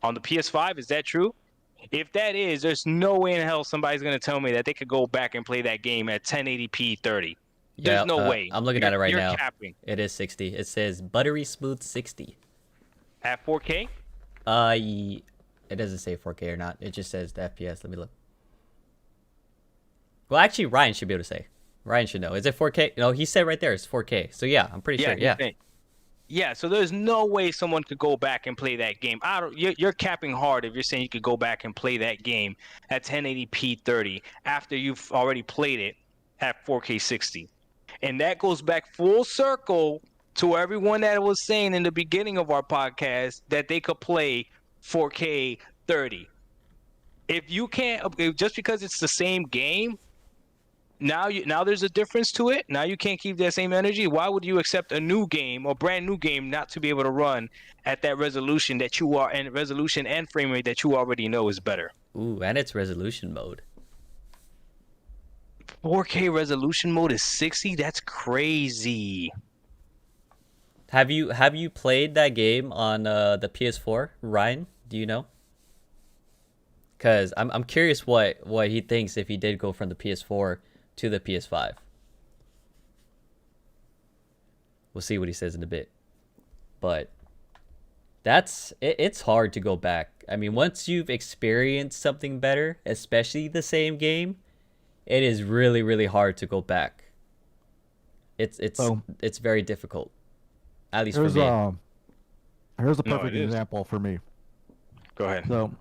Speaker 1: On the PS5, is that true? If that is, there's no way in hell somebody's going to tell me that they could go back and play that game at 1080p 30.
Speaker 2: Yeah,
Speaker 1: There's no way.
Speaker 2: I'm looking at it right now.
Speaker 1: You're capping.
Speaker 2: It is 60. It says buttery smooth 60.
Speaker 1: At 4K?
Speaker 2: It doesn't say 4K or not. It just says the FPS. Let me look. Well, actually, Ryan should be able to say. Ryan should know. Is it 4K? No, he said right there it's 4K. So yeah, I'm pretty sure. Yeah.
Speaker 1: Yeah, so there's no way someone could go back and play that game. You're capping hard if you're saying you could go back and play that game at 1080p 30 after you've already played it at 4K 60. And that goes back full circle to everyone that was saying in the beginning of our podcast that they could play 4K 30. If you can't, just because it's the same game, now there's a difference to it. Now you can't keep that same energy. Why would you accept a new game or brand new game not to be able to run at that resolution that you are, and resolution and frame rate that you already know is better?
Speaker 2: Ooh, and it's resolution mode.
Speaker 1: 4K resolution mode is 60. That's crazy.
Speaker 2: Have you played that game on the PS4, Ryan? Do you know? Because I'm curious what he thinks if he did go from the PS4 to the PS5. We'll see what he says in a bit. But it's hard to go back. I mean, once you've experienced something better, especially the same game, it is really, really hard to go back. It's very difficult. At least for me.
Speaker 3: Here's a
Speaker 1: No,
Speaker 3: perfect
Speaker 1: it is.
Speaker 3: example for me.
Speaker 1: Go ahead.
Speaker 3: So,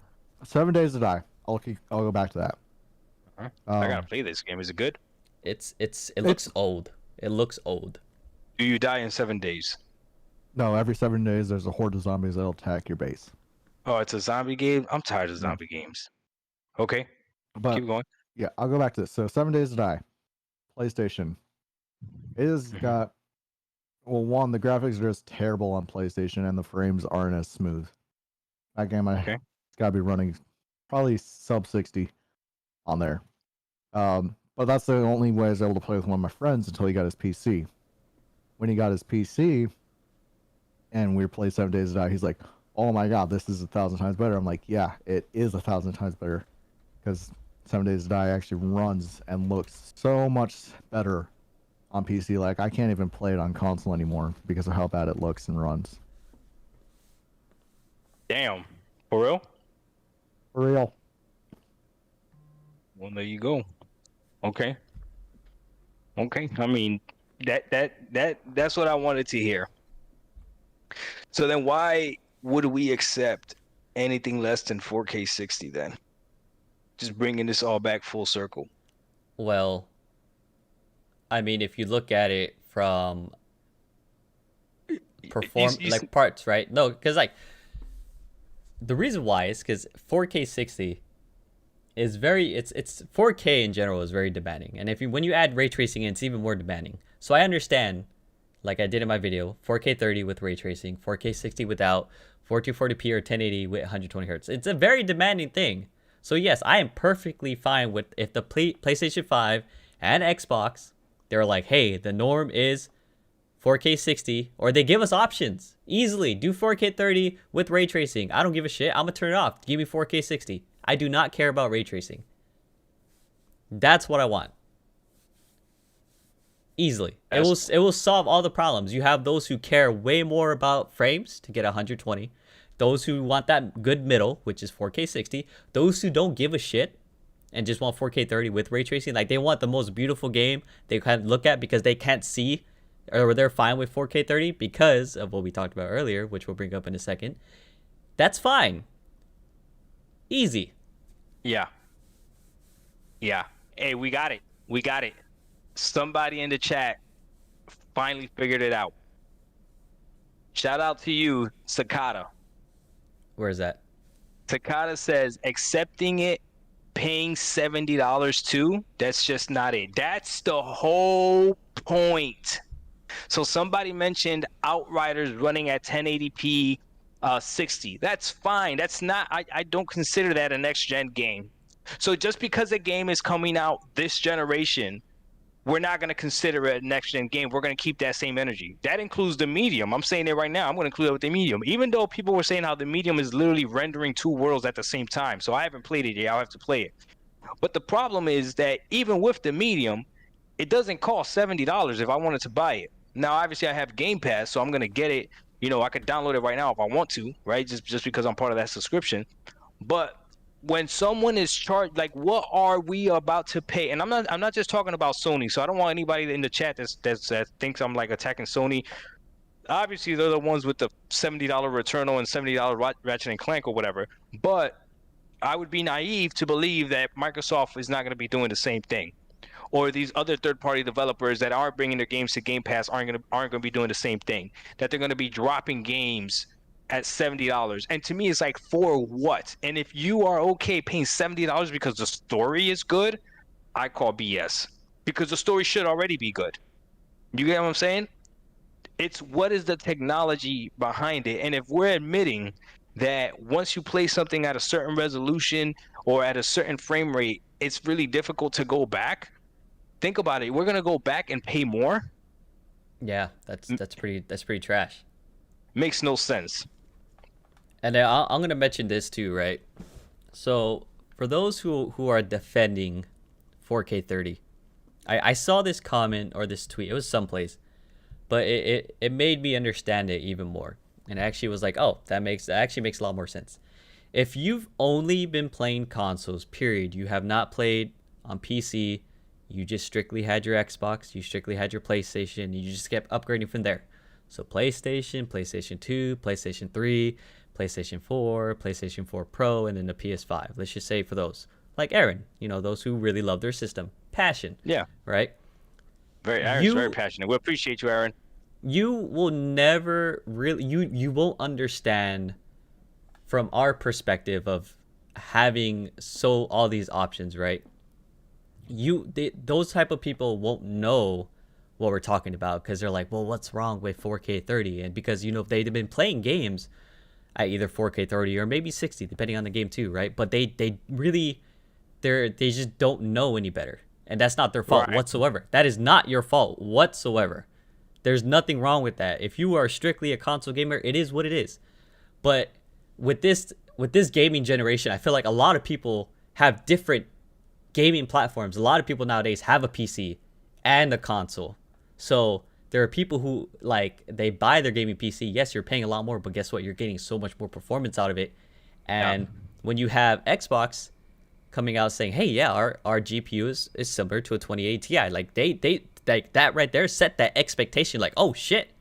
Speaker 3: 7 Days to Die. I'll go back to that.
Speaker 1: I gotta play this game. Is it good?
Speaker 2: It looks old. It looks old.
Speaker 1: Do you die in 7 days?
Speaker 3: No, every 7 days there's a horde of zombies that'll attack your base.
Speaker 1: Oh, it's a zombie game. I'm tired of zombie games. Okay,
Speaker 3: But
Speaker 1: keep going.
Speaker 3: yeah, I'll go back to this. So 7 Days to Die, PlayStation. It has got, well, one, the graphics are just terrible on PlayStation and the frames aren't as smooth. That game,
Speaker 1: Okay.
Speaker 3: it's got to be running probably sub 60 on there. But that's the only way I was able to play with one of my friends until he got his PC. When he got his PC and we played 7 Days to Die, he's like, oh my god, this is 1,000 times better. I'm like, yeah, it is 1,000 times better. Because 7 Days to Die actually runs and looks so much better on PC. Like, I can't even play it on console anymore because of how bad it looks and runs.
Speaker 1: Damn. For real?
Speaker 3: For real.
Speaker 1: Well, there you go. Okay. Okay. I mean, that's what I wanted to hear. So then, why would we accept anything less than 4K 60 then? Just bringing this all back full circle.
Speaker 2: Well, I mean, if you look at it from like parts, right? No, because like the reason why is because 4K 60 is it's 4K in general is very demanding, and when you add ray tracing in, it's even more demanding. So I understand, like I did in my video, 4K 30 with ray tracing, 4K 60 without, 1440p or 1080 with 120 hertz. It's a very demanding thing. So yes, I am perfectly fine with if the PlayStation 5 and Xbox, they're like, hey, the norm is 4K 60, or they give us options easily. Do 4K 30 with ray tracing. I don't give a shit. I'm gonna turn it off. Give me 4K 60. I do not care about ray tracing. That's what I want. Easily. It will solve all the problems. You have those who care way more about frames to get 120. Those who want that good middle, which is 4K 60. Those who don't give a shit and just want 4K 30 with ray tracing. Like, they want the most beautiful game they can look at because they can't see, or they're fine with 4K 30 because of what we talked about earlier, which we'll bring up in a second. That's fine. Easy.
Speaker 1: Yeah. Yeah. Hey, we got it. We got it. Somebody in the chat finally figured it out. Shout out to you, Sakata.
Speaker 2: Where is that?
Speaker 1: Takata says accepting it, paying $70 too. That's just not it. That's the whole point. So somebody mentioned Outriders running at 1080p 60. That's fine. That's not. I don't consider that a next gen game. So just because a game is coming out this generation, we're not going to consider it a next-gen game. We're going to keep that same energy. That includes the medium. I'm saying it right now. I'm going to include it with the medium. Even though people were saying how the medium is literally rendering two worlds at the same time. So I haven't played it yet. I'll have to play it. But the problem is that even with the medium, it doesn't cost $70 if I wanted to buy it. Now, obviously, I have Game Pass, so I'm going to get it. You know, I could download it right now if I want to, right? Just because I'm part of that subscription. But when someone is charged, like, what are we about to pay? And I'm not just talking about Sony, so I don't want anybody in the chat that thinks I'm like attacking Sony. Obviously, they're the ones with the $70 Returnal and $70 Ratchet and Clank or whatever. But I would be naive to believe that Microsoft is not going to be doing the same thing, or these other third-party developers that aren't bringing their games to Game Pass aren't going to be doing the same thing. That they're going to be dropping games at $70. And to me, it's like, for what? And if you are okay paying $70 because the story is good, I call BS. because the story should already be good. You get what I'm saying? It's what is the technology behind it. And if we're admitting that once you play something at a certain resolution or at a certain frame rate, it's really difficult to go back. Think about it. We're gonna go back and pay more.
Speaker 2: Yeah, that's pretty trash.
Speaker 1: Makes no sense.
Speaker 2: And then I'm gonna mention this too, right? So for those who are defending 4K 30, I saw this comment or this tweet. It was someplace, but it made me understand it even more. And it actually was like, oh, that actually makes a lot more sense. If you've only been playing consoles, period, you have not played on PC, you just strictly had your Xbox, you strictly had your PlayStation, you just kept upgrading from there. So PlayStation, PlayStation 2, PlayStation 3, PlayStation 4, PlayStation 4 Pro, and then the PS5. Let's just say for those, like Aaron, those who really love their system. Passion.
Speaker 1: Yeah.
Speaker 2: Right?
Speaker 1: Aaron's very passionate. We appreciate you, Aaron.
Speaker 2: You will never really, you won't understand from our perspective of having all these options, right? Those type of people won't know what we're talking about because they're like, well, what's wrong with 4K 30? And because they've been playing games at either 4K 30 or maybe 60, depending on the game too, right? But they just don't know any better, and that's not their fault whatsoever. That is not your fault whatsoever. There's nothing wrong with that. If you are strictly a console gamer, it is what it is. But with this gaming generation, I feel like a lot of people have different gaming platforms. A lot of people nowadays have a PC and a console. So there are people who they buy their gaming PC. Yes, you're paying a lot more, but guess what? You're getting so much more performance out of it. And when you have Xbox coming out saying, hey, yeah, our GPU is similar to a 2080 Ti, they that right there set that expectation, like, oh shit,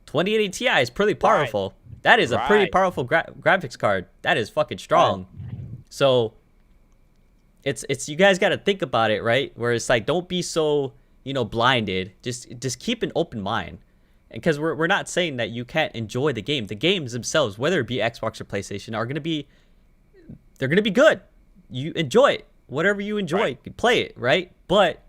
Speaker 2: 2080 Ti is pretty powerful. That is a pretty powerful graphics card. That is fucking strong. So it's you guys got to think about it, right? Where it's like, don't be so blinded. Just keep an open mind, because we're not saying that you can't enjoy the game. The games themselves, whether it be Xbox or PlayStation, they're gonna be good. You enjoy it, whatever you enjoy, play it, right? But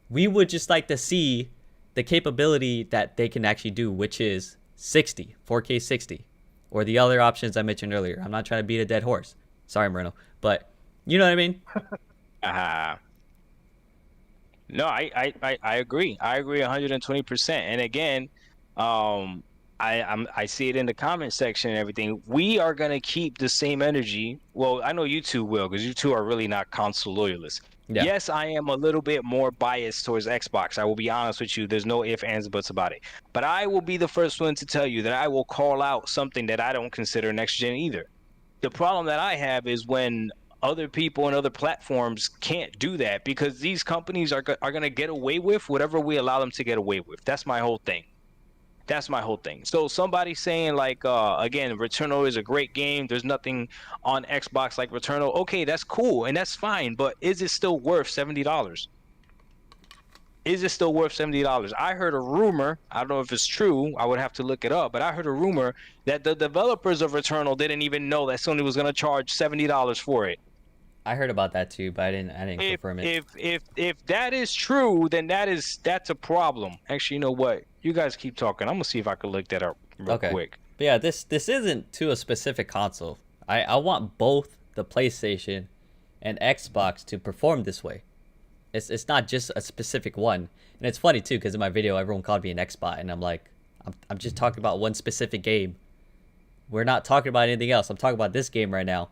Speaker 2: we would just like to see the capability that they can actually do, which is 60, 4K 60, or the other options I mentioned earlier. I'm not trying to beat a dead horse. Sorry, Moreno, but you know what I mean?
Speaker 1: No, I agree. I agree 120%. And again, I see it in the comment section and everything. We are gonna keep the same energy. Well, I know you two will, because you two are really not console loyalists. Yeah. Yes, I am a little bit more biased towards Xbox. I will be honest with you. There's no ifs, ands, buts about it. But I will be the first one to tell you that I will call out something that I don't consider next gen either. The problem that I have is when other people and other platforms can't do that, because these companies are going to get away with whatever we allow them to get away with. That's my whole thing. So somebody saying again, Returnal is a great game. There's nothing on Xbox like Returnal. Okay, that's cool and that's fine, but is it still worth $70? Is it still worth $70? I heard a rumor. I don't know if it's true. I would have to look it up, but I heard a rumor that the developers of Returnal didn't even know that Sony was going to charge $70 for it.
Speaker 2: I heard about that too, but I didn't confirm it.
Speaker 1: If that is true, then that's a problem. Actually, you know what? You guys keep talking. I'm gonna see if I can look that up real quick.
Speaker 2: But yeah, this isn't to a specific console. I want both the PlayStation and Xbox to perform this way. It's not just a specific one. And it's funny too, because in my video everyone called me an Xbot, and I'm like, I'm just talking about one specific game. We're not talking about anything else. I'm talking about this game right now.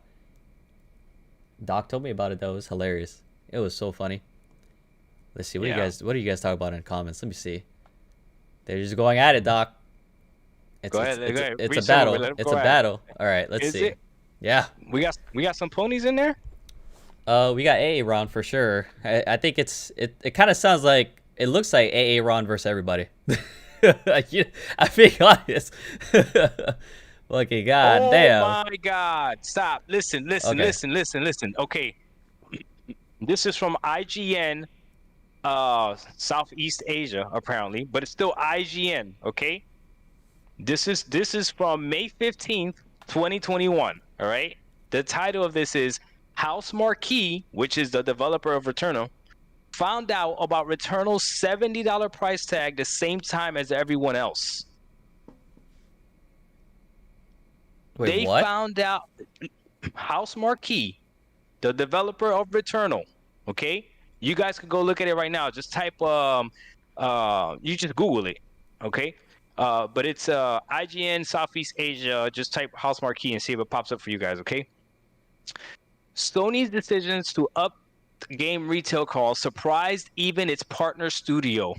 Speaker 2: Doc told me about it though. It was hilarious. It was so funny. Let's see, what do you guys talk about in the comments? Let me see. They're just going at it, Doc.
Speaker 1: Go ahead.
Speaker 2: It's a battle. It's a battle. All right, let's see. Yeah.
Speaker 1: We got some ponies in there?
Speaker 2: We got AA Ron for sure. I think it kind of sounds like, it looks like AA Ron versus everybody. I'm being honest. Okay, god damn.
Speaker 1: Oh my god. Stop. Listen. Okay. This is from IGN, Southeast Asia, apparently, but it's still IGN, okay? This is from May 15th, 2021, all right? The title of this is House Marquee, which is the developer of Returnal, found out about Returnal's $70 price tag the same time as everyone else.
Speaker 2: Wait,
Speaker 1: They
Speaker 2: what?
Speaker 1: found out House Marquee, the developer of Returnal. Okay, you guys can go look at it right now. Just type you just Google it. Okay, but it's IGN Southeast Asia. Just type House Marquee and see if it pops up for you guys. Okay. Sony's decisions to up game retail costs surprised even its partner studio.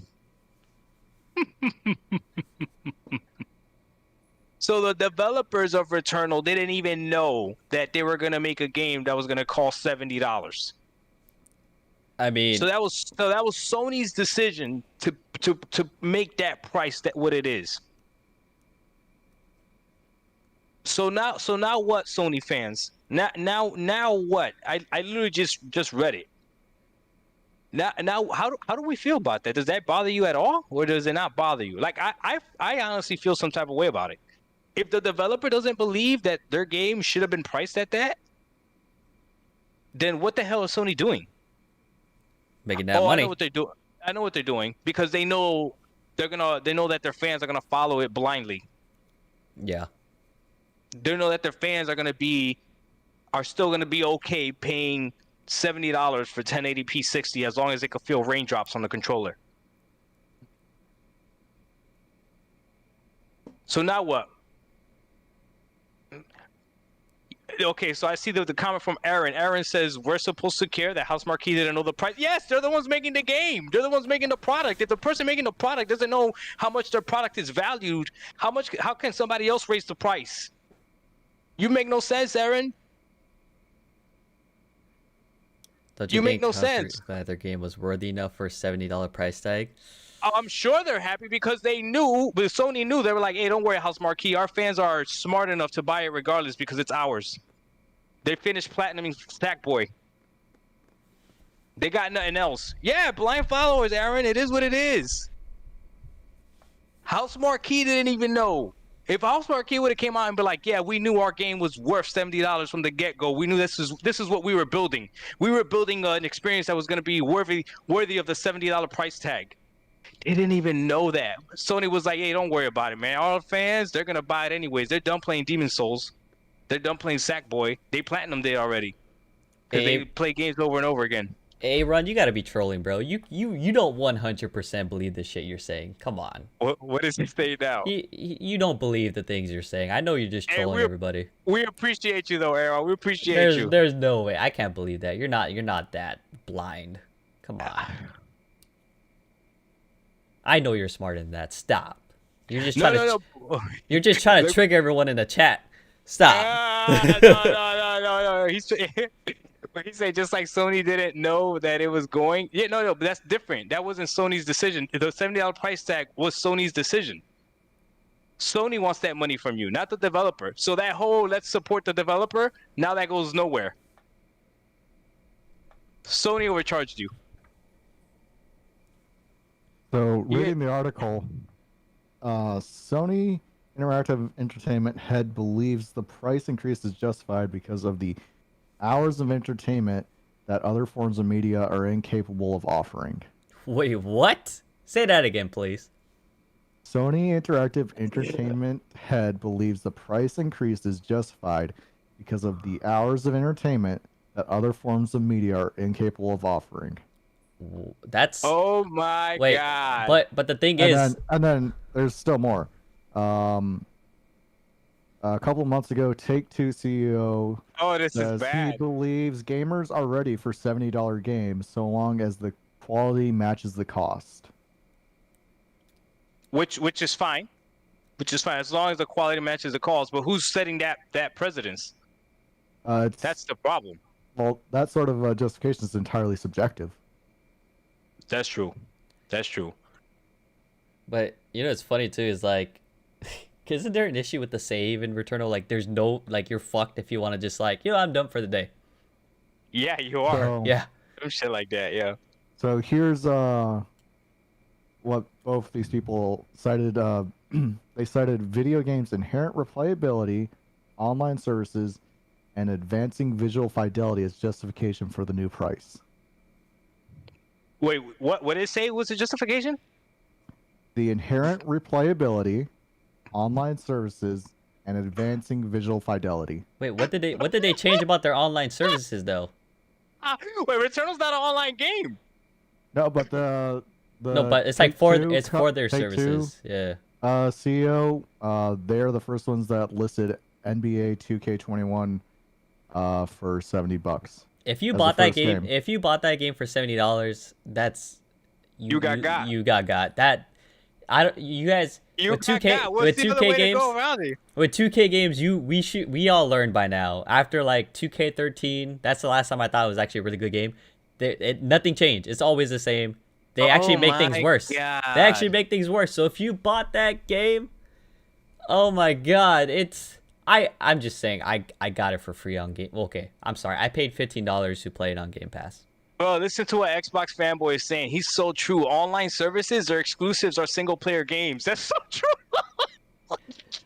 Speaker 1: So the developers of Returnal didn't even know that they were gonna make a game that was gonna cost $70.
Speaker 2: I mean,
Speaker 1: So that was Sony's decision to make that price that what it is. So now what, Sony fans? Now what? I literally just read it. Now how do we feel about that? Does that bother you at all, or does it not bother you? Like I honestly feel some type of way about it. If the developer doesn't believe that their game should have been priced at that, then what the hell is Sony doing?
Speaker 2: making that money.
Speaker 1: I know what they're doing. I know what they're doing because they know they know that their fans are gonna follow it blindly.
Speaker 2: Yeah.
Speaker 1: They know that their fans are still gonna be okay paying $70 for 1080p 60 as long as they can feel raindrops on the controller. So now what? Okay, so I see the comment from Aaron. Aaron says, we're supposed to care that House Marquee didn't know the price. Yes, they're the ones making the game. They're the ones making the product. If the person making the product doesn't know how much their product is valued, how can somebody else raise the price? You make no sense, Aaron.
Speaker 2: Don't
Speaker 1: You make
Speaker 2: think
Speaker 1: no
Speaker 2: House
Speaker 1: sense.
Speaker 2: That their game was worthy enough for a $70 price tag?
Speaker 1: I'm sure they're happy because they knew, but Sony knew. They were like, hey, don't worry, House Marquee. Our fans are smart enough to buy it regardless because it's ours. They finished platinuming Sackboy. They got nothing else. Yeah, blind followers, Aaron. It is what it is. House Marquee didn't even know. If House Marquee would have came out and be like, yeah, we knew our game was worth $70 from the get-go. We knew this is what we were building. We were building an experience that was going to be worthy of the $70 price tag. They didn't even know that. Sony was like, hey, don't worry about it, man. Our fans, they're going to buy it anyways. They're done playing Demon Souls. They're done playing Sackboy. They platinumed it already. Because they play games over and over again.
Speaker 2: Hey, Ron, you gotta be trolling, bro. You don't 100% believe the shit you're saying. Come on.
Speaker 1: What does he say now?
Speaker 2: You don't believe the things you're saying. I know you're just trolling everybody.
Speaker 1: We appreciate you, though, Aaron. We appreciate you.
Speaker 2: There's no way. I can't believe that. You're not that blind. Come on. I know you're smarter than that. Stop. You're just trying
Speaker 1: No.
Speaker 2: You're just trying to trick everyone in the chat. Stop.
Speaker 1: No. He said just like Sony didn't know that it was going. Yeah, no, but that's different. That wasn't Sony's decision. The $70 price tag was Sony's decision. Sony wants that money from you, not the developer. So that whole let's support the developer, now that goes nowhere. Sony overcharged you.
Speaker 3: So reading the article, Sony Interactive Entertainment head believes the price increase is justified because of the hours of entertainment that other forms of media are incapable of offering.
Speaker 2: Wait, what? Say that again, please.
Speaker 3: Sony Interactive Entertainment head believes the price increase is justified because of the hours of entertainment that other forms of media are incapable of offering.
Speaker 2: That's
Speaker 1: oh my god.
Speaker 2: But the thing is,
Speaker 3: and then there's still more. A couple months ago, Take-Two CEO says he believes gamers are ready for $70 games so long as the quality matches the cost.
Speaker 1: Which is fine. As long as the quality matches the cost. But who's setting that precedence? That's the problem.
Speaker 3: Well, that sort of justification is entirely subjective.
Speaker 1: That's true.
Speaker 2: But you know, it's funny too. Is like, isn't there an issue with the save in Returnal? Like, there's no you're fucked if you want to just I'm done for the day.
Speaker 1: Yeah, you are.
Speaker 3: So,
Speaker 2: yeah.
Speaker 1: Some shit like that. Yeah.
Speaker 3: So here's what both these people cited. They cited video games' inherent replayability, online services, and advancing visual fidelity as justification for the new price.
Speaker 1: Wait, what did it say was the justification?
Speaker 3: The inherent replayability, online services, and advancing visual fidelity.
Speaker 2: Wait, what did they change about their online services though?
Speaker 1: Wait, Returnal's not an online game.
Speaker 3: No, but
Speaker 2: No,
Speaker 3: the
Speaker 2: but it's like for
Speaker 3: Take-Two
Speaker 2: it's for their
Speaker 3: Take-Two,
Speaker 2: services. Yeah.
Speaker 3: CEO, they're the first ones that listed NBA 2K21 for $70.
Speaker 2: If you
Speaker 3: As the
Speaker 2: bought that
Speaker 3: first
Speaker 2: game,
Speaker 3: game.
Speaker 2: if you bought that game for $70, that's
Speaker 1: You got.
Speaker 2: you got that. I don't. You guys
Speaker 1: You
Speaker 2: with
Speaker 1: got
Speaker 2: 2K
Speaker 1: got. What's
Speaker 2: with
Speaker 1: the other
Speaker 2: 2K
Speaker 1: way
Speaker 2: games
Speaker 1: to go around it?
Speaker 2: with 2K games we all learned by now. After like 2K13, that's the last time I thought it was actually a really good game. Nothing changed. It's always the same. They actually make things
Speaker 1: my
Speaker 2: worse.
Speaker 1: God.
Speaker 2: They actually make things worse. So if you bought that game, oh my god, I'm just saying I got it for free on game. Okay, I'm sorry. I paid $15 to play it on Game Pass.
Speaker 1: Bro, listen to what Xbox fanboy is saying. He's so true. Online services or exclusives are single player games. That's so true.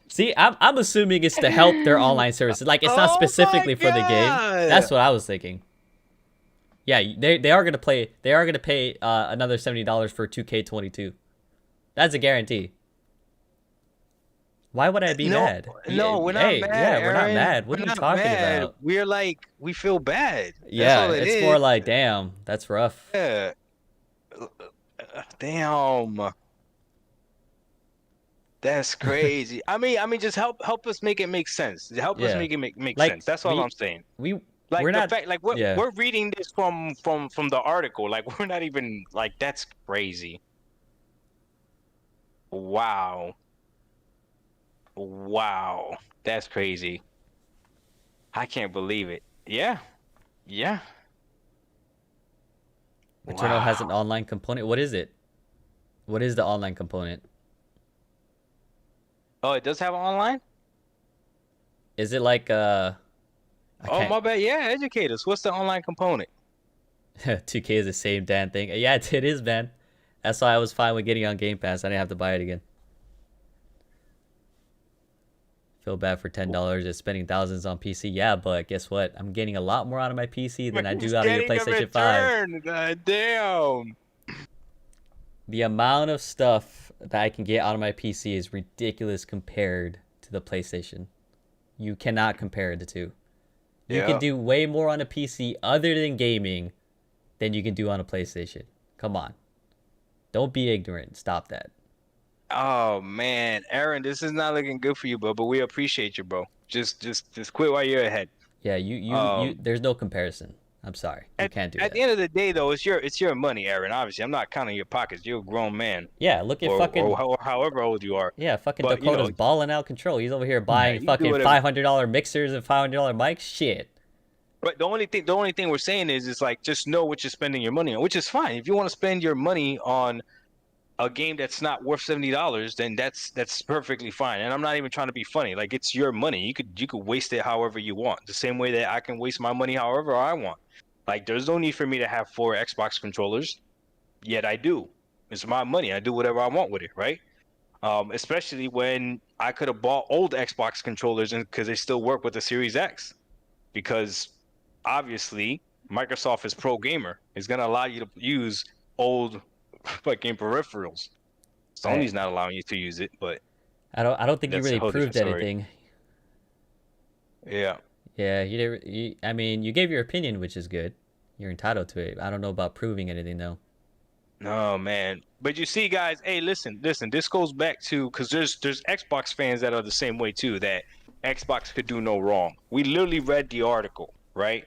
Speaker 2: See, I'm assuming it's to help their online services. Like it's not
Speaker 1: Oh
Speaker 2: specifically
Speaker 1: my
Speaker 2: for the game.
Speaker 1: God.
Speaker 2: That's what I was thinking. Yeah, they are gonna play. They are gonna pay another $70 for 2K22. That's a guarantee. Why would I be mad?
Speaker 1: No, we're not
Speaker 2: Hey,
Speaker 1: mad.
Speaker 2: yeah, we're not
Speaker 1: Aaron.
Speaker 2: mad. What
Speaker 1: We're
Speaker 2: are you
Speaker 1: not
Speaker 2: talking
Speaker 1: mad.
Speaker 2: about?
Speaker 1: We're like, we feel bad. That's
Speaker 2: Yeah,
Speaker 1: all it
Speaker 2: it's
Speaker 1: is.
Speaker 2: more like, damn, that's rough.
Speaker 1: Yeah. Damn. That's crazy. I mean, just help us make it make sense. Help us
Speaker 2: Yeah.
Speaker 1: make it make
Speaker 2: Like,
Speaker 1: sense. That's all
Speaker 2: we-
Speaker 1: I'm saying.
Speaker 2: We
Speaker 1: Like
Speaker 2: we're
Speaker 1: the
Speaker 2: not.
Speaker 1: fact, like
Speaker 2: Yeah.
Speaker 1: we're reading this from the article. Like we're not even like that's crazy. Wow. Wow. That's crazy. I can't believe it. Yeah. Yeah.
Speaker 2: Returnal has an
Speaker 1: Wow.
Speaker 2: online component. What is it? What is the online component?
Speaker 1: Oh, it does have online?
Speaker 2: Is it like I
Speaker 1: Oh,
Speaker 2: can't.
Speaker 1: my bad. Yeah, educate us. What's the online component?
Speaker 2: 2K is the same damn thing. Yeah, it is, man. That's why I was fine with getting on Game Pass. I didn't have to buy it again. Feel bad for $10 and spending thousands on PC. Yeah, but guess what? I'm getting a lot more out of my PC than I do
Speaker 1: Who's
Speaker 2: out of your
Speaker 1: getting a
Speaker 2: PlayStation 5.
Speaker 1: return? God damn.
Speaker 2: The amount of stuff that I can get out of my PC is ridiculous compared to the PlayStation. You cannot compare the two. You
Speaker 1: Yeah.
Speaker 2: can do way more on a PC other than gaming than you can do on a PlayStation. Come on. Don't be ignorant. Stop that.
Speaker 1: Oh man, Aaron, this is not looking good for you, bro. But we appreciate you, bro. Just quit while you're ahead.
Speaker 2: Yeah, you
Speaker 1: Um,
Speaker 2: there's no comparison. I'm sorry. You can't do
Speaker 1: At
Speaker 2: that.
Speaker 1: the end of the day, though, it's your money, Aaron. Obviously, I'm not counting your pockets. You're a grown man,
Speaker 2: Yeah, look at fucking
Speaker 1: or however old you are.
Speaker 2: yeah, fucking
Speaker 1: but, you
Speaker 2: Dakota's
Speaker 1: know-
Speaker 2: balling out control. He's over here buying
Speaker 1: you do
Speaker 2: fucking
Speaker 1: whatever-
Speaker 2: $500 mixers and $500 mics. Shit.
Speaker 1: But the only thing we're saying is like just know what you're spending your money on, which is fine. If you want to spend your money on a game that's not worth $70, then that's perfectly fine. And I'm not even trying to be funny. Like it's your money. You could waste it however you want. The same way that I can waste my money however I want. Like there's no need for me to have 4 Xbox controllers, yet I do. It's my money. I do whatever I want with it, right? Especially when I could have bought old Xbox controllers because they still work with the Series X. Because obviously Microsoft is pro gamer. It's gonna allow you to use old fucking peripherals. Sony's not allowing you to use it, but
Speaker 2: I don't think you
Speaker 1: That's a
Speaker 2: really
Speaker 1: whole different
Speaker 2: proved
Speaker 1: story.
Speaker 2: anything.
Speaker 1: yeah.
Speaker 2: Yeah, I mean, you gave your opinion, which is good. You're entitled to it. I don't know about proving anything though.
Speaker 1: No, man. But you see, guys, hey, listen. This goes back to because there's Xbox fans that are the same way too, that Xbox could do no wrong. We literally read the article, right?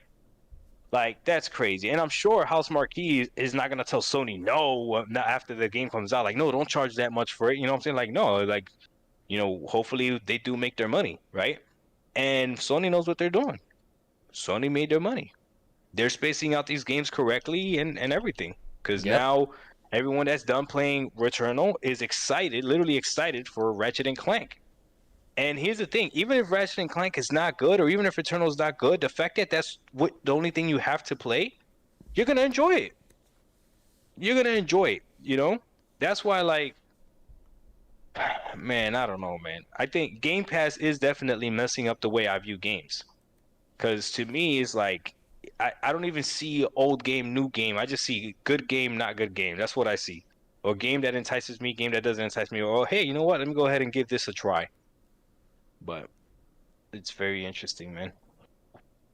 Speaker 1: Like that's crazy. And I'm sure House Marquee is not gonna tell Sony no not after the game comes out. Like, no, don't charge that much for it. You know what I'm saying? Like, no, like, hopefully they do make their money, right? And Sony knows what they're doing. Sony made their money. They're spacing out these games correctly and everything. Because
Speaker 2: Yep.
Speaker 1: now everyone that's done playing Returnal is excited, literally excited for Ratchet and Clank. And here's the thing, even if Ratchet and Clank is not good, or even if Returnal is not good, the fact that that's the only thing you have to play, you're gonna enjoy it. You're gonna enjoy it, That's why, like, man, I don't know, man. I think Game Pass is definitely messing up the way I view games. Because to me, it's like, I don't even see old game, new game. I just see good game, not good game. That's what I see. Or game that entices me, game that doesn't entice me. Or hey, you know what? Let me go ahead and give this a try. But it's very interesting, man.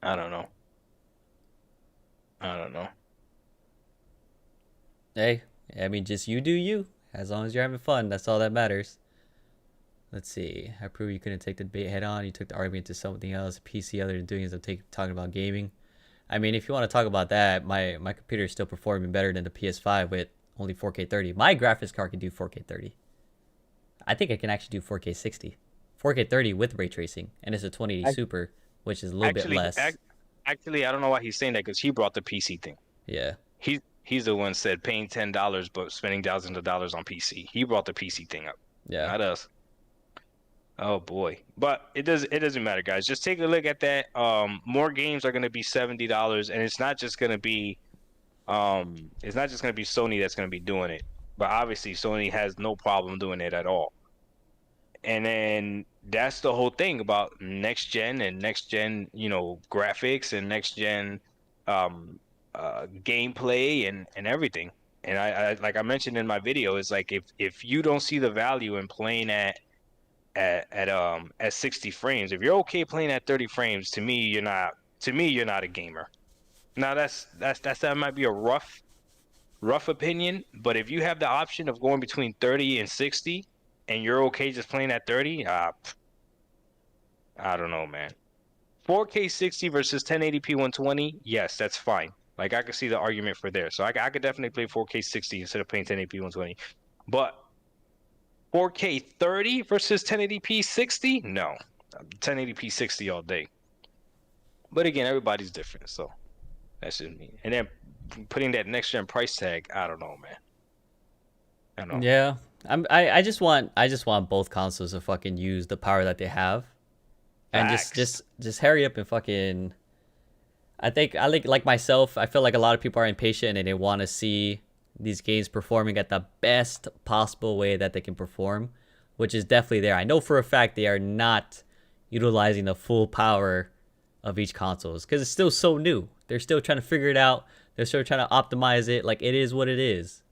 Speaker 1: I don't know. I don't know.
Speaker 2: Hey, I mean, just you do you. As long as you're having fun, that's all that matters. Let's see. I prove you couldn't take the debate head on. You took the argument to something else. PC other than doing is talking about gaming. I mean, if you want to talk about that, my computer is still performing better than the PS5 with only 4K 30. My graphics card can do 4K 30. I think it can actually do 4K 60. 4K 30 with ray tracing, and it's a 2080 Super, which is a little bit less.
Speaker 1: Actually, I don't know why he's saying that because he brought the PC thing.
Speaker 2: Yeah.
Speaker 1: He's the one said paying $10 but spending thousands of dollars on PC. He brought the PC thing up.
Speaker 2: Yeah.
Speaker 1: Not us. Oh boy. But it doesn't matter, guys. Just take a look at that. More games are gonna be $70, and it's not just gonna be Sony that's gonna be doing it. But obviously Sony has no problem doing it at all. And then that's the whole thing about next gen and next gen, graphics and next gen gameplay and everything. And I like I mentioned in my video, is like if you don't see the value in playing at 60 frames, if you're okay playing at 30 frames, to me you're not a gamer. Now that might be a rough opinion, but if you have the option of going between 30 and 60 and you're okay just playing at 30, I don't know, man. 4K 60 versus 1080p 120, yes, that's fine. Like, I could see the argument for there. So I could definitely play 4K 60 instead of playing 1080p 120. But 4K 30 versus 1080p 60? No. 1080p 60 all day. But again, everybody's different, so that's just me. And then putting that next gen price tag, I don't know, man. I don't know.
Speaker 2: Yeah. I just want both consoles to fucking use the power that they have. And
Speaker 1: Facts.
Speaker 2: just hurry up and fucking. I think like myself, I feel like a lot of people are impatient and they want to see these games performing at the best possible way that they can perform, which is definitely there. I know for a fact they are not utilizing the full power of each consoles because it's still so new. They're still trying to figure it out. They're still trying to optimize it. Like, it is what it is.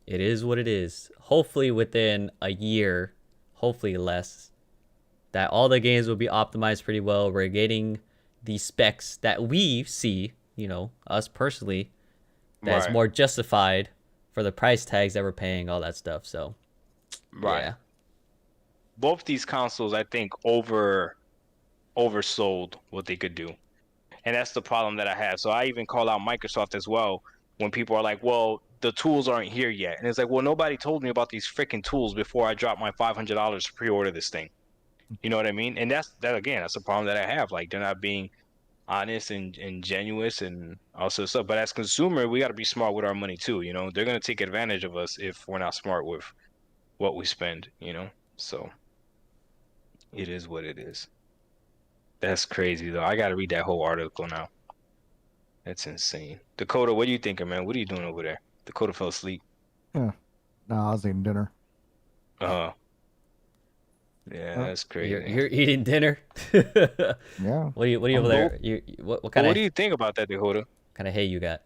Speaker 2: It is what it is. Hopefully within a year, hopefully less, that all the games will be optimized pretty well. We're getting the specs that we see, us personally, that's
Speaker 1: Right.
Speaker 2: more justified for the price tags that we're paying, all that stuff. So,
Speaker 1: Right.
Speaker 2: yeah.
Speaker 1: Both these consoles, I think, oversold what they could do. And that's the problem that I have. So I even call out Microsoft as well when people are like, well, the tools aren't here yet. And it's like, well, nobody told me about these freaking tools before I dropped my $500 to pre-order this thing. You know what I mean? And that's a problem that I have. Like, they're not being honest and genuine and also stuff. But as consumer, we got to be smart with our money too. They're going to take advantage of us if we're not smart with what we spend, So it is what it is. That's crazy though. I got to read that whole article now. That's insane. Dakkota, what are you thinking, man? What are you doing over there? Dakkota fell asleep.
Speaker 3: Yeah. No, I was eating dinner.
Speaker 1: Yeah, that's crazy.
Speaker 2: You're eating dinner.
Speaker 3: Yeah.
Speaker 2: What are you over there? What kind
Speaker 1: What
Speaker 2: of
Speaker 1: do you think about that, Dakkota?
Speaker 2: kind of hay you got?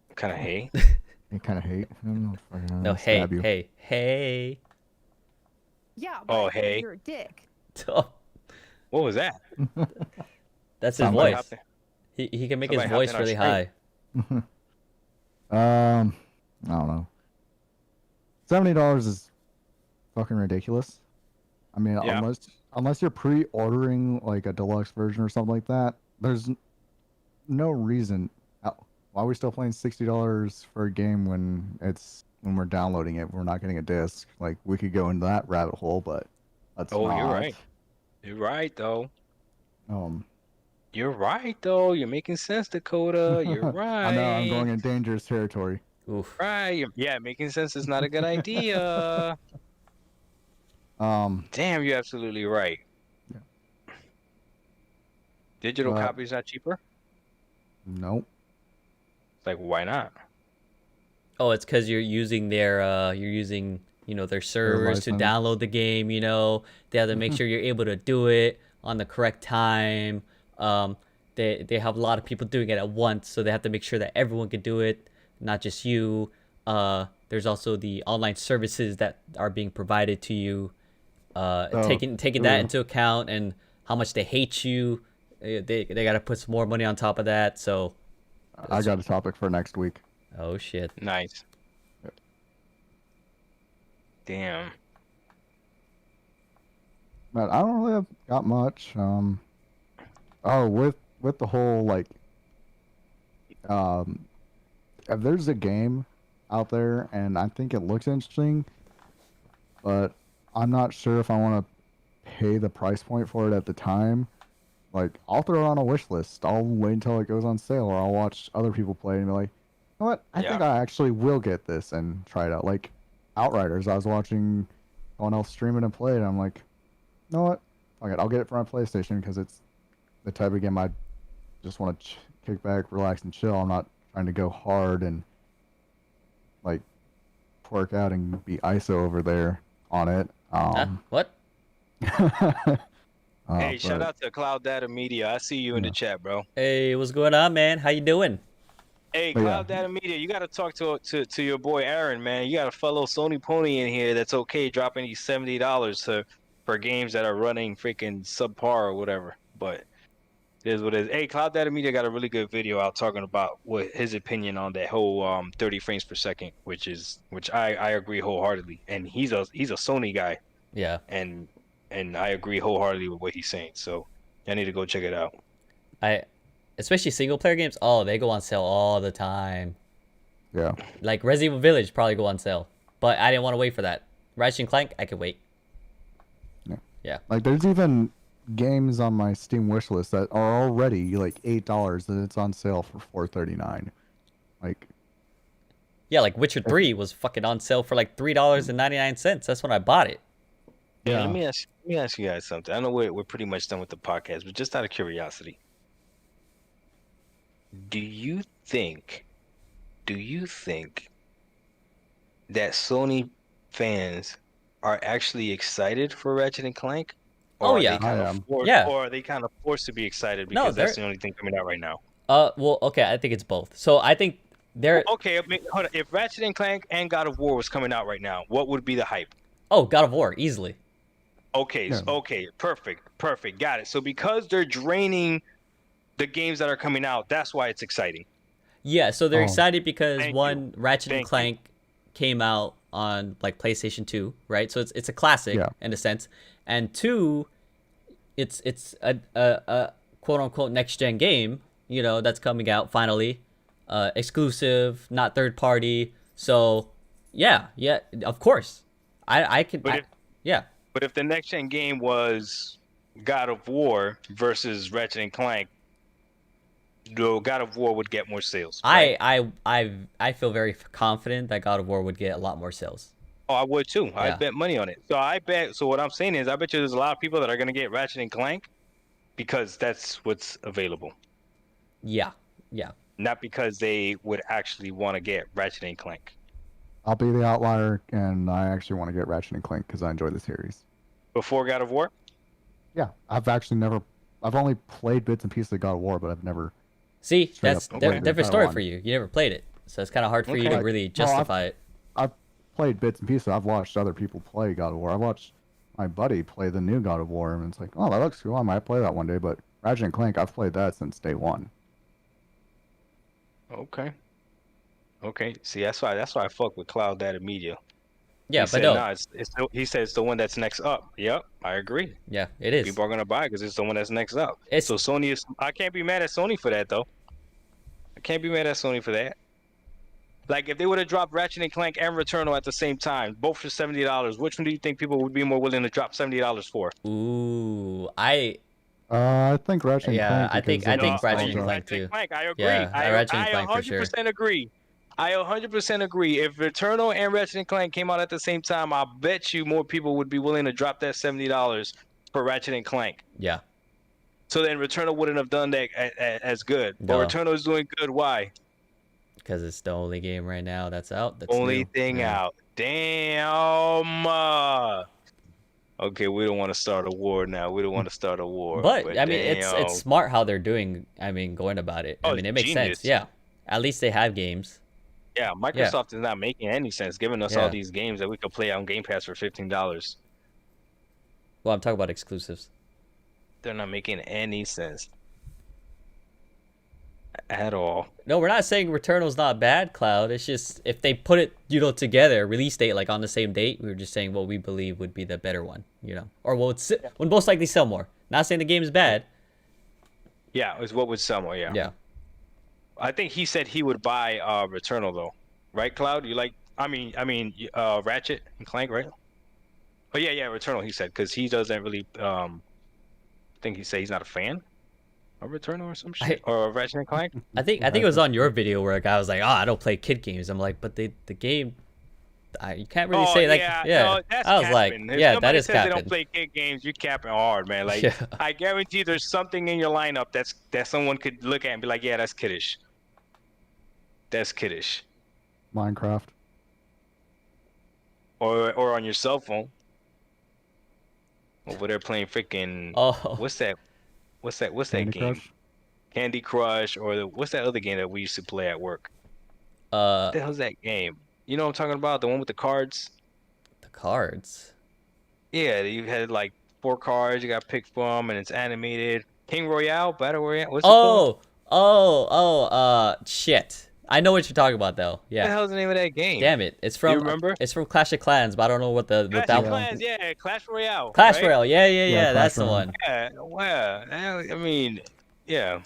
Speaker 1: What kind of hay?
Speaker 3: You kind of hate. I don't know if I'm
Speaker 2: No,
Speaker 3: gonna stab you.
Speaker 2: hey.
Speaker 4: Yeah,
Speaker 1: Oh,
Speaker 4: but
Speaker 1: hey.
Speaker 4: you're a dick.
Speaker 2: Oh,
Speaker 1: What was that?
Speaker 2: that's his
Speaker 3: Somebody
Speaker 2: voice. He can make
Speaker 1: somebody
Speaker 2: his voice
Speaker 1: hopped in
Speaker 2: really
Speaker 1: our
Speaker 2: high.
Speaker 3: I don't know. $70 is fucking ridiculous. I mean,
Speaker 1: Yeah.
Speaker 3: unless you're pre-ordering like a deluxe version or something like that, there's no reason. Why are we still paying $60 for a game when we're downloading it? We're not getting a disc. Like, we could go into that rabbit hole, but let's
Speaker 1: Oh,
Speaker 3: not.
Speaker 1: you're right. You're right though.
Speaker 3: Um,
Speaker 1: You're right though. You're making sense, Dakkota. You're right.
Speaker 3: I know I'm going in dangerous territory.
Speaker 2: Oof.
Speaker 1: Right. Yeah, making sense is not a good idea. Damn, you're absolutely right.
Speaker 3: Yeah.
Speaker 1: Digital
Speaker 3: But-
Speaker 1: copies not cheaper?
Speaker 3: Nope.
Speaker 1: It's like, why not?
Speaker 2: Oh, it's because you're using their their servers to
Speaker 3: license.
Speaker 2: download the game. They have to make sure you're able to do it on the correct time. they have a lot of people doing it at once, so they have to make sure that everyone can do it, not just you. There's also the online services that are being provided to you, taking that into account, and how much they hate you. They got to put some more money on top of that. So
Speaker 3: I got a topic for next week.
Speaker 2: oh shit.
Speaker 1: Nice. Damn.
Speaker 3: But I don't really have got much. Oh, with the whole like, if there's a game out there and I think it looks interesting, but I'm not sure if I want to pay the price point for it at the time. Like, I'll throw it on a wish list. I'll wait until it goes on sale, or I'll watch other people play and be like, you know what? I think I actually will get this and try it out. Like Outriders, I was watching someone else stream it and play it. And I'm like, you know what? Okay, I'll get it for my PlayStation because it's the type of game I just want to kick back, relax, and chill. I'm not trying to go hard and like twerk out and be ISO over there on it.
Speaker 2: What?
Speaker 1: Hey, shout out to Cloud Data Media. I see you in the chat, bro.
Speaker 2: Hey, what's going on, man? How you doing?
Speaker 1: Hey, Cloud Data Media, you got to talk to your boy Aaron, man. You got a fellow Sony pony in here that's okay dropping these $70 for games that are running freaking subpar or whatever. But it is what it is. Hey, Cloud Data Media got a really good video out talking about what his opinion on that whole 30 frames per second, which I agree wholeheartedly. And he's a Sony guy.
Speaker 2: Yeah.
Speaker 1: And I agree wholeheartedly with what he's saying. So I need to go check it out.
Speaker 2: Especially single player games, they go on sale all the time.
Speaker 3: Yeah.
Speaker 2: Like Resident Evil Village probably go on sale, but I didn't want to wait for that. Ratchet and Clank, I could wait. Yeah.
Speaker 3: Like, there's even games on my Steam wish list that are already like $8 and it's on sale for $4.39. Like.
Speaker 2: Yeah, like Witcher 3 was fucking on sale for like $3.99. That's when I bought it.
Speaker 1: Yeah. Let me ask you guys something. I know we're pretty much done with the podcast, but just out of curiosity. Do you think that Sony fans are actually excited for Ratchet and Clank? Or
Speaker 2: yeah.
Speaker 1: Or are they kind of forced to be excited because that's the only thing coming out right now?
Speaker 2: Well, okay, I think it's both. So I think they're
Speaker 1: okay. Hold on. If Ratchet and Clank and God of War was coming out right now, what would be the hype?
Speaker 2: Oh, God of War, easily.
Speaker 1: Okay, okay, perfect, got it. So because they're draining the games that are coming out, that's why it's exciting.
Speaker 2: Yeah, so they're excited because Ratchet and Clank came out on like PlayStation 2, right? So it's a classic in a sense. And 2, it's a quote unquote next gen game, that's coming out finally. Exclusive, not third party. So yeah, of course. I could But
Speaker 1: if the next gen game was God of War versus Ratchet and Clank, God of War would get more sales. Right?
Speaker 2: I feel very confident that God of War would get a lot more sales.
Speaker 1: Oh, I would too. I bet money on it. So what I'm saying is, I bet you there's a lot of people that are gonna get Ratchet and Clank because that's what's available.
Speaker 2: Yeah.
Speaker 1: Not because they would actually want to get Ratchet and Clank.
Speaker 3: I'll be the outlier, and I actually want to get Ratchet and Clank because I enjoy the series.
Speaker 1: Before God of War?
Speaker 3: Yeah, I've only played bits and pieces of God of War, but I've never.
Speaker 2: See, that's a different story for you. You never played it, so it's kind of hard for you to really justify it.
Speaker 3: I've played bits and pieces. I've watched other people play God of War. I watched my buddy play the new God of War, and it's like, oh, that looks cool. I might play that one day. But Ratchet and Clank, I've played that since day one.
Speaker 1: Okay. See, that's why I fuck with Cloud Data Media.
Speaker 2: Yeah,
Speaker 1: he said it's the one that's next up. Yep, I agree.
Speaker 2: Yeah, it is.
Speaker 1: People are gonna buy it because it's the one that's next up. So Sony is. I can't be mad at Sony for that though. Like if they would have dropped Ratchet and Clank and Returnal at the same time, both for $70, which one do you think people would be more willing to drop $70 for?
Speaker 2: Ooh,
Speaker 3: I think Ratchet and Clank.
Speaker 2: I think Ratchet and Clank too.
Speaker 1: I agree.
Speaker 2: Yeah, Ratchet and Clank
Speaker 1: 100% agree. I 100% agree. If Returnal and Ratchet and Clank came out at the same time, I bet you more people would be willing to drop that $70 for Ratchet and Clank.
Speaker 2: Yeah.
Speaker 1: So then Returnal wouldn't have done that as good. But Returnal is doing good. Why?
Speaker 2: Because it's the only game right now that's out. That's
Speaker 1: only thing out. Damn. Okay, we don't want to start a war now. We don't want to start a war.
Speaker 2: But I mean,
Speaker 1: damn.
Speaker 2: it's smart how they're doing. I mean, going about it. I
Speaker 1: Oh,
Speaker 2: mean,
Speaker 1: it's
Speaker 2: it makes sense.
Speaker 1: genius.
Speaker 2: Yeah. At least they have games.
Speaker 1: Yeah,
Speaker 2: Yeah.
Speaker 1: Microsoft is not making any sense, giving us all
Speaker 2: Yeah.
Speaker 1: these games that we could play on Game Pass for $15.
Speaker 2: Well, I'm talking about exclusives.
Speaker 1: They're not making any sense at all.
Speaker 2: No, we're not saying Returnal's not bad, Cloud. It's just if they put it, together, release date like on the same date, we were just saying what we believe would be the better one, or would most likely sell more. Not saying the game is bad.
Speaker 1: Yeah, it's what would sell more. Yeah.
Speaker 2: Yeah.
Speaker 1: I think he said he would buy Returnal though, right, Cloud? You like? I mean, Ratchet and Clank, right? Oh yeah, Returnal. He said because he doesn't really. I think he said he's not a fan of Returnal or some shit or Ratchet and Clank.
Speaker 2: I think it was on your video where a guy was like, "Oh, I don't play kid games." I'm like, "But the game, you can't really say like, yeah."
Speaker 1: No, that's
Speaker 2: I was
Speaker 1: capping.
Speaker 2: like,
Speaker 1: If
Speaker 2: "Yeah, that
Speaker 1: somebody
Speaker 2: is
Speaker 1: says
Speaker 2: capping."
Speaker 1: They don't play kid games. You're capping hard, man. Like
Speaker 2: Yeah.
Speaker 1: I guarantee there's something in your lineup that someone could look at and be like, yeah, that's kiddish. That's kiddish.
Speaker 3: Minecraft.
Speaker 1: Or on your cell phone. Over there playing freaking
Speaker 2: Oh,
Speaker 1: what's that
Speaker 3: Candy
Speaker 1: game?
Speaker 3: Crush?
Speaker 1: Candy Crush or what's that other game that we used to play at work? What the hell's that game? You know what I'm talking about? The one with the cards?
Speaker 2: the cards.
Speaker 1: Yeah, you had like 4 cards you got picked from and it's animated. King Royale, Battle Royale. What's it called?
Speaker 2: Shit. I know what you're talking about though.
Speaker 1: What the
Speaker 2: Yeah.
Speaker 1: hell's the name of that game?
Speaker 2: Damn it. It's from
Speaker 1: You remember?
Speaker 2: It's from Clash of Clans, but I don't know what
Speaker 1: Clash
Speaker 2: that
Speaker 1: of
Speaker 2: one.
Speaker 1: Clans, yeah, Clash Royale.
Speaker 2: Clash
Speaker 1: right?
Speaker 2: Royale. Yeah,
Speaker 3: Yeah,
Speaker 2: that's
Speaker 3: Clash
Speaker 2: the
Speaker 3: Royale.
Speaker 2: one.
Speaker 1: Yeah, well, I mean, yeah.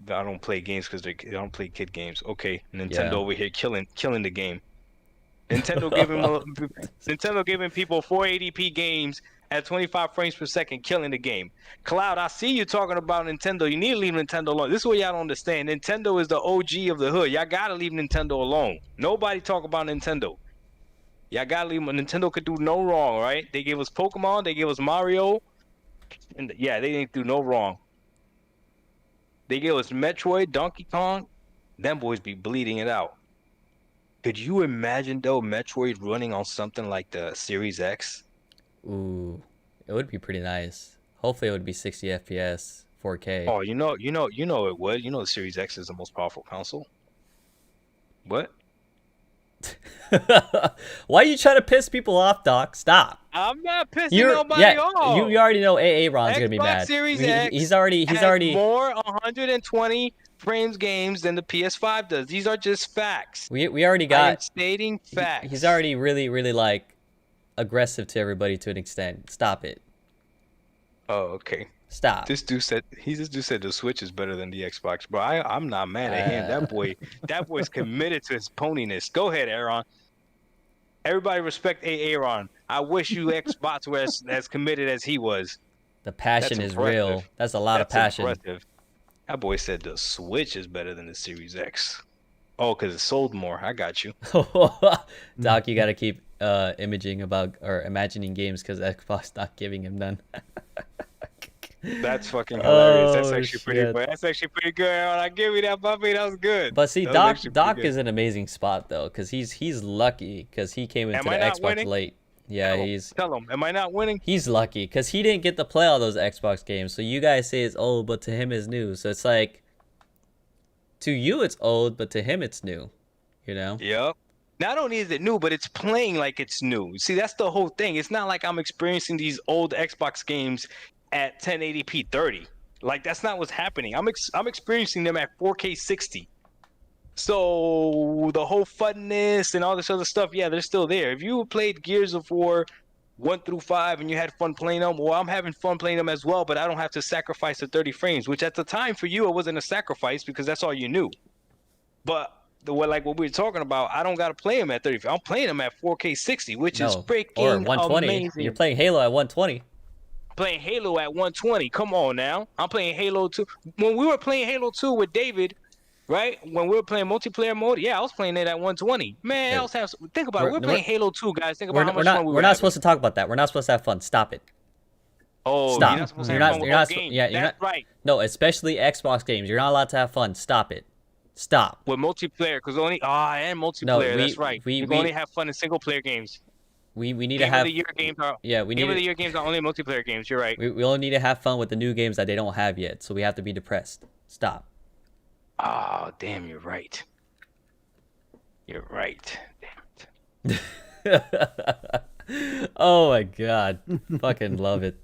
Speaker 1: I don't play games because I don't play kid games. Okay, Nintendo
Speaker 2: Yeah.
Speaker 1: over here killing the game. Nintendo giving people 480p games at 25 frames per second, killing the game. Cloud, I see you talking about Nintendo. You need to leave Nintendo alone. This is what y'all don't understand. Nintendo is the OG of the hood. Y'all gotta leave Nintendo alone. Nobody talk about Nintendo. Y'all gotta leave. Nintendo could do no wrong, right? They gave us Pokemon. They gave us Mario. And yeah, they didn't do no wrong. They gave us Metroid, Donkey Kong. Them boys be bleeding it out. Could you imagine though Metroid running on something like the Series X?
Speaker 2: Ooh, it would be pretty nice. Hopefully, it would be 60 FPS, 4K.
Speaker 1: Oh, you know it would. You know the Series X is the most powerful console. What?
Speaker 2: Why are you trying to piss people off, Doc? Stop.
Speaker 1: I'm not pissing nobody off.
Speaker 2: You already know Ron's gonna be
Speaker 1: Xbox
Speaker 2: mad.
Speaker 1: Series
Speaker 2: He-
Speaker 1: X
Speaker 2: he's already
Speaker 1: has more 120 frames games than the PS5 does. These are just facts.
Speaker 2: we already
Speaker 1: I am
Speaker 2: got.
Speaker 1: stating facts.
Speaker 2: He's already really like aggressive to everybody to an extent. Stop it.
Speaker 1: Oh, okay.
Speaker 2: Stop.
Speaker 1: This dude said the Switch is better than the Xbox, bro. I'm not mad at him. That boy's committed to his poniness. Go ahead, Aaron. Everybody respect Aaron. I wish you Xbox were as committed as he was.
Speaker 2: The passion
Speaker 1: That's
Speaker 2: is real.
Speaker 1: impressive.
Speaker 2: That's a lot of passion.
Speaker 1: Impressive. That boy said the Switch is better than the Series X. Oh, because it sold more. I got you.
Speaker 2: Doc, you gotta keep imagining games because Xbox not giving him none.
Speaker 1: That's fucking hilarious. That's
Speaker 2: Oh,
Speaker 1: actually pretty
Speaker 2: shit.
Speaker 1: good. That's actually pretty good, Aaron. I give you that, puppy. That was good.
Speaker 2: But see,
Speaker 1: That was
Speaker 2: Doc
Speaker 1: actually pretty good.
Speaker 2: is an amazing spot though, because he's lucky because he came into
Speaker 1: I
Speaker 2: the
Speaker 1: not
Speaker 2: Xbox
Speaker 1: winning?
Speaker 2: late. Yeah,
Speaker 1: Tell him. Am I not winning?
Speaker 2: he's lucky because he didn't get to play all those Xbox games. So you guys say it's old, but to him it's new. So it's like, to you it's old, but to him it's new. You know?
Speaker 1: Yep. Not only is it new, but it's playing like it's new. See, that's the whole thing. It's not like I'm experiencing these old Xbox games at 1080p 30. Like that's not what's happening. I'm experiencing them at 4K 60. So the whole funness and all this other stuff, yeah, they're still there. If you played Gears of War 1 through 5 and you had fun playing them, well, I'm having fun playing them as well, but I don't have to sacrifice the 30 frames, which at the time for you it wasn't a sacrifice because that's all you knew. But like what we were talking about, I don't got to play them at 30. I'm playing them at 4K 60, which is
Speaker 2: No,
Speaker 1: freaking
Speaker 2: or 120.
Speaker 1: amazing.
Speaker 2: You're playing Halo at 120.
Speaker 1: Playing Halo at 120. Come on now. I'm playing Halo 2. When we were playing Halo 2 with David, right? When we were playing multiplayer mode, yeah, I was playing it at 120. Man, I was having, think about it. We're playing Halo 2, guys. Think about how much fun we were
Speaker 2: We're not
Speaker 1: having.
Speaker 2: supposed to talk about that. We're not supposed to have fun. Stop it.
Speaker 1: Oh,
Speaker 2: Stop.
Speaker 1: you're not supposed to
Speaker 2: You're
Speaker 1: have
Speaker 2: not-
Speaker 1: fun with
Speaker 2: you're not
Speaker 1: those
Speaker 2: sp-
Speaker 1: games.
Speaker 2: yeah, you're
Speaker 1: That's
Speaker 2: not-
Speaker 1: right.
Speaker 2: No, especially Xbox games. You're not allowed to have fun. Stop it. Stop.
Speaker 1: With multiplayer, because only and multiplayer.
Speaker 2: No,
Speaker 1: that's right. You can only have fun in single player games.
Speaker 2: We need to
Speaker 1: Game of
Speaker 2: have
Speaker 1: the year games are
Speaker 2: we
Speaker 1: Game of the
Speaker 2: need
Speaker 1: year games are only multiplayer games. You're right.
Speaker 2: we only need to have fun with the new games that they don't have yet. So we have to be depressed. Stop.
Speaker 1: Oh, damn, you're right. You're right.
Speaker 2: Oh my god. Fucking love it.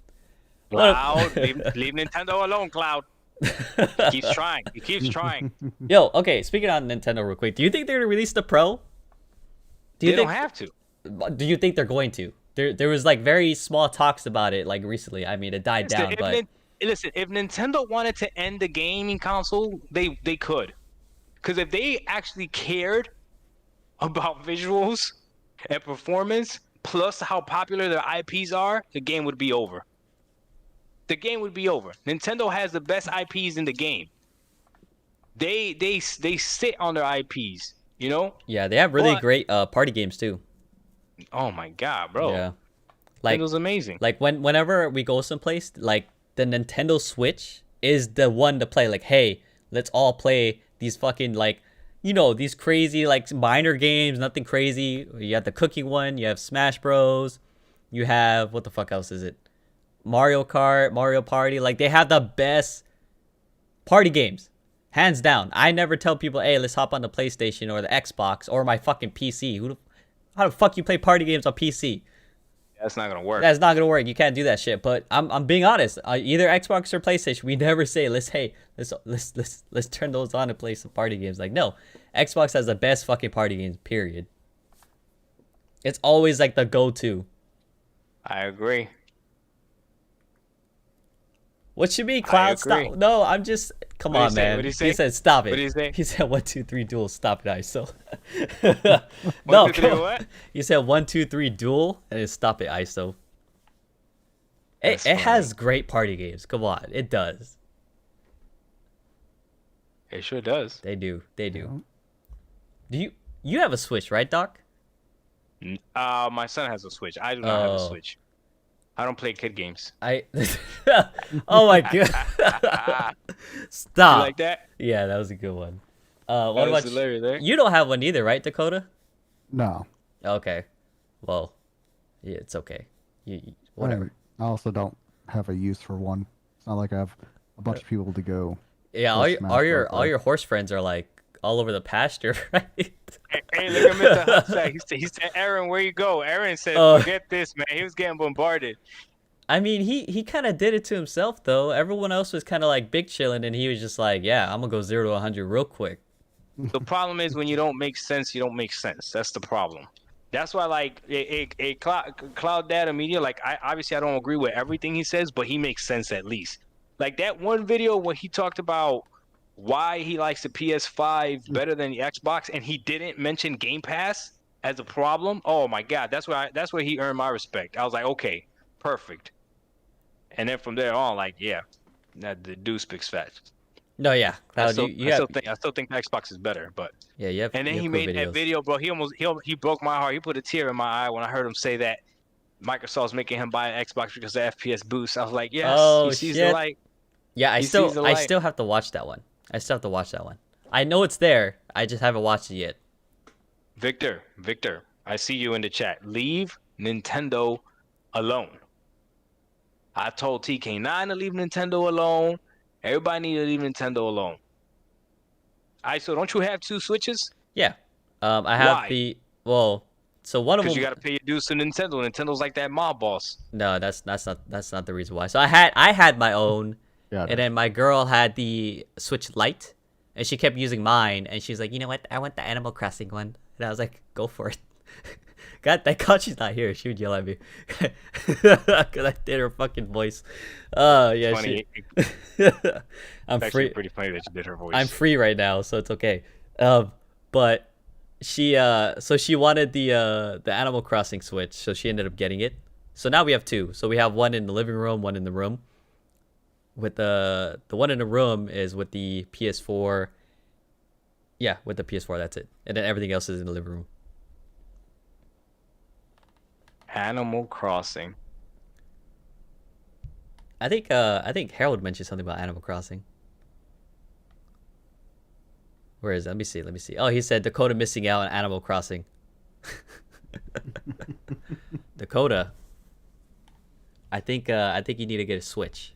Speaker 1: Cloud, leave Nintendo alone, Cloud. He keeps trying. He keeps trying.
Speaker 2: Yo, okay, speaking on Nintendo real quick. Do you think they're gonna release the Pro? Do you
Speaker 1: They
Speaker 2: think
Speaker 1: don't have to.
Speaker 2: do you think they're going to? There was like very small talks about it like recently. I mean, it died down, but
Speaker 1: Listen, if Nintendo wanted to end the gaming console, they could. Because if they actually cared about visuals and performance, plus how popular their IPs are, the game would be over. The game would be over. Nintendo has the best IPs in the game. They sit on their IPs, you know?
Speaker 2: yeah, they have really
Speaker 1: But-
Speaker 2: great party games too.
Speaker 1: Oh my god, bro.
Speaker 2: Yeah. Like
Speaker 1: Nintendo's amazing.
Speaker 2: Like whenever we go someplace, like the Nintendo Switch is the one to play. Like, hey, let's all play these fucking like, these crazy like minor games, nothing crazy. You have the cooking one, you have Smash Bros, you have what the fuck else is it? Mario Kart, Mario Party. Like they have the best party games, hands down. I never tell people, hey, let's hop on the PlayStation or the Xbox or my fucking PC. How the fuck you play party games on PC?
Speaker 1: That's not gonna work.
Speaker 2: That's not gonna work. You can't do that shit. But I'm being honest. Either Xbox or PlayStation, we never say let's turn those on and play some party games. Like no, Xbox has the best fucking party games. Period. It's always like the go-to.
Speaker 1: I agree.
Speaker 2: What should be Cloud?
Speaker 1: agree.
Speaker 2: Stop. No, I'm just. Come
Speaker 1: What'd
Speaker 2: on,
Speaker 1: he say?
Speaker 2: man.
Speaker 1: What'd he say?
Speaker 2: He said stop it.
Speaker 1: What'd he say?
Speaker 2: He said 1, 2, 3 duel. Stop it, ISO. no,
Speaker 1: 1, 2, 3,
Speaker 2: come on.
Speaker 1: what?
Speaker 2: He said 1, 2, 3 duel and then stop it, ISO. It
Speaker 1: That's
Speaker 2: has great party games. Come on, it does.
Speaker 1: It sure does.
Speaker 2: They do. They do. Do you have a Switch, right, Doc?
Speaker 1: My son has a Switch. I do not have a
Speaker 2: Oh.
Speaker 1: Switch. I don't play kid games.
Speaker 2: Oh my god.
Speaker 1: You
Speaker 2: Stop.
Speaker 1: like that?
Speaker 2: Yeah, that was a good one. What
Speaker 1: That was
Speaker 2: about
Speaker 1: hilarious, eh?
Speaker 2: you? Don't have one either, right, Dakota?
Speaker 3: No.
Speaker 2: Okay. Well, yeah, it's okay. Whatever.
Speaker 3: I also don't have a use for one. It's not like I have a bunch of people to go.
Speaker 2: Yeah,
Speaker 3: Or Smash Bros.
Speaker 2: all your horse friends are like all over the pasture, right?
Speaker 1: Hey, look at Mr. Hudsack. He said, Aaron, where you go? Aaron said, forget this, man. He was getting bombarded.
Speaker 2: I mean, he kind of did it to himself though. Everyone else was kind of like big chilling, and he was just like, "Yeah, I'm gonna go 0 to 100 real quick."
Speaker 1: The problem is when you don't make sense, you don't make sense. That's the problem. That's why, like, a cloud data media, like, I don't agree with everything he says, but he makes sense at least. Like that one video where he talked about why he likes the PS5 better than the Xbox, and he didn't mention Game Pass as a problem. Oh my God, that's where he earned my respect. I was like, okay, perfect. And then from there on, like, yeah, the dude speaks facts.
Speaker 2: No, yeah, Cloud,
Speaker 1: I still think the Xbox is better, but
Speaker 2: yeah, you have.
Speaker 1: and then
Speaker 2: you have
Speaker 1: he
Speaker 2: cool
Speaker 1: made that
Speaker 2: videos.
Speaker 1: video, bro. He broke my heart. He put a tear in my eye when I heard him say that Microsoft's making him buy an Xbox because of FPS boost. I was like, yes,
Speaker 2: Oh,
Speaker 1: he sees
Speaker 2: shit.
Speaker 1: the light.
Speaker 2: Yeah, I
Speaker 1: He sees the light.
Speaker 2: still have to watch that one. I know it's there. I just haven't watched it yet.
Speaker 1: Victor, I see you in the chat. Leave Nintendo alone. I told TK9 to leave Nintendo alone. Everybody need to leave Nintendo alone. So don't you have 2 Switches?
Speaker 2: Yeah. I have
Speaker 1: Why?
Speaker 2: so one of
Speaker 1: Because
Speaker 2: them.
Speaker 1: you got to pay your dues to Nintendo. Nintendo's like that mob boss.
Speaker 2: No, that's not the reason why. So I had my own,
Speaker 3: Yeah.
Speaker 2: and then my girl had the Switch Lite, and she kept using mine, and she's like, you know what? I want the Animal Crossing one, and I was like, go for it. God, thank God she's not here. She would yell at me because I did her fucking voice. Yeah,
Speaker 1: Funny.
Speaker 2: I'm
Speaker 1: It's actually
Speaker 2: free.
Speaker 1: pretty funny that you did her voice.
Speaker 2: I'm free right now, so it's okay. But she wanted the Animal Crossing Switch, so she ended up getting it. So now we have 2. So we have one in the living room, one in the room. With the one in the room is with the PS4. Yeah, with the PS4, that's it. And then everything else is in the living room.
Speaker 1: Animal Crossing.
Speaker 2: I think Harold mentioned something about Animal Crossing. Where is it? Let me see. Oh, he said Dakota missing out on Animal Crossing. Dakota, I think you need to get a Switch.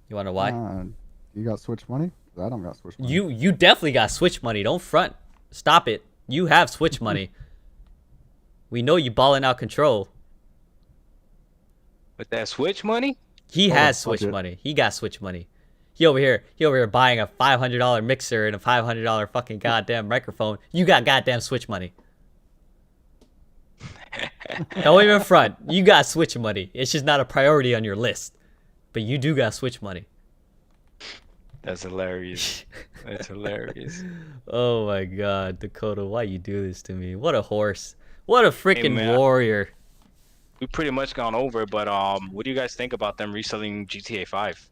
Speaker 2: You wanna know why?
Speaker 3: You got Switch money? I don't got Switch money.
Speaker 2: You definitely got Switch money. Don't front. Stop it. You have Switch money. We know you balling out control.
Speaker 1: With that Switch money?
Speaker 2: He has Switch
Speaker 3: budget.
Speaker 2: money. He got Switch money. He over here buying a $500 mixer and a $500 fucking goddamn microphone. You got goddamn Switch money. Don't even front. You got Switch money. It's just not a priority on your list. But you do got Switch money.
Speaker 1: That's hilarious. That's hilarious.
Speaker 2: Oh my god, Dakota, why you do this to me? What a horse. What a freaking
Speaker 1: man.
Speaker 2: warrior.
Speaker 1: We pretty much gone over it, but what do you guys think about them reselling GTA 5?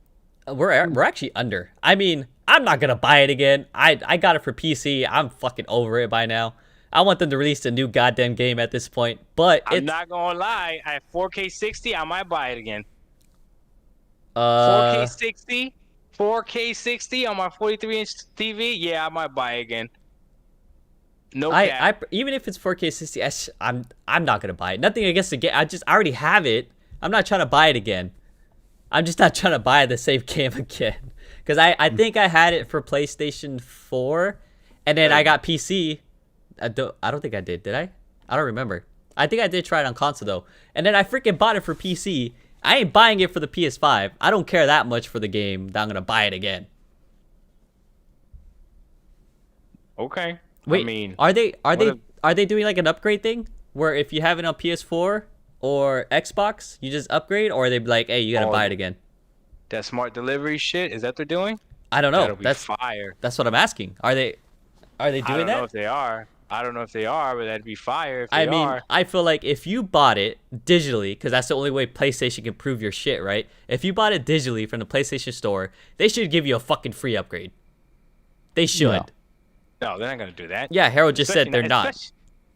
Speaker 2: We're actually under. I mean, I'm not gonna buy it again. I got it for PC. I'm fucking over it by now. I want them to release a new goddamn game at this point. But
Speaker 1: I'm not gonna lie, at 4K 60, I might buy it again. 4K 60 on my 43-inch TV, yeah, I might buy it again. No cap.
Speaker 2: even if it's 4K 60, I'm not gonna buy it. Nothing against the game. I already have it. I'm not trying to buy it again. I'm just not trying to buy the same game again. Because I think I had it for PlayStation 4, and then I got PC. I don't think I did I? I don't remember. I think I did try it on console though. And then I freaking bought it for PC. I ain't buying it for the PS5. I don't care that much for the game that I'm gonna buy it again.
Speaker 1: Okay.
Speaker 2: Wait,
Speaker 1: I mean,
Speaker 2: are they doing like an upgrade thing where if you have it on PS4 or Xbox, you just upgrade, or are they like, hey, you gotta buy it again?
Speaker 1: that smart delivery shit, is that they're doing?
Speaker 2: I don't know.
Speaker 1: That'll be
Speaker 2: That's
Speaker 1: fire.
Speaker 2: That's what I'm asking. Are they
Speaker 1: I
Speaker 2: doing
Speaker 1: don't
Speaker 2: that?
Speaker 1: know if they are. I don't know if they are, but that'd be fire if they
Speaker 2: I mean,
Speaker 1: are.
Speaker 2: I feel like if you bought it digitally, because that's the only way PlayStation can prove your shit, right? If you bought it digitally from the PlayStation Store, they should give you a fucking free upgrade. They should.
Speaker 3: Yeah.
Speaker 1: No, they're not gonna do that.
Speaker 2: Yeah, Harold just said they're not.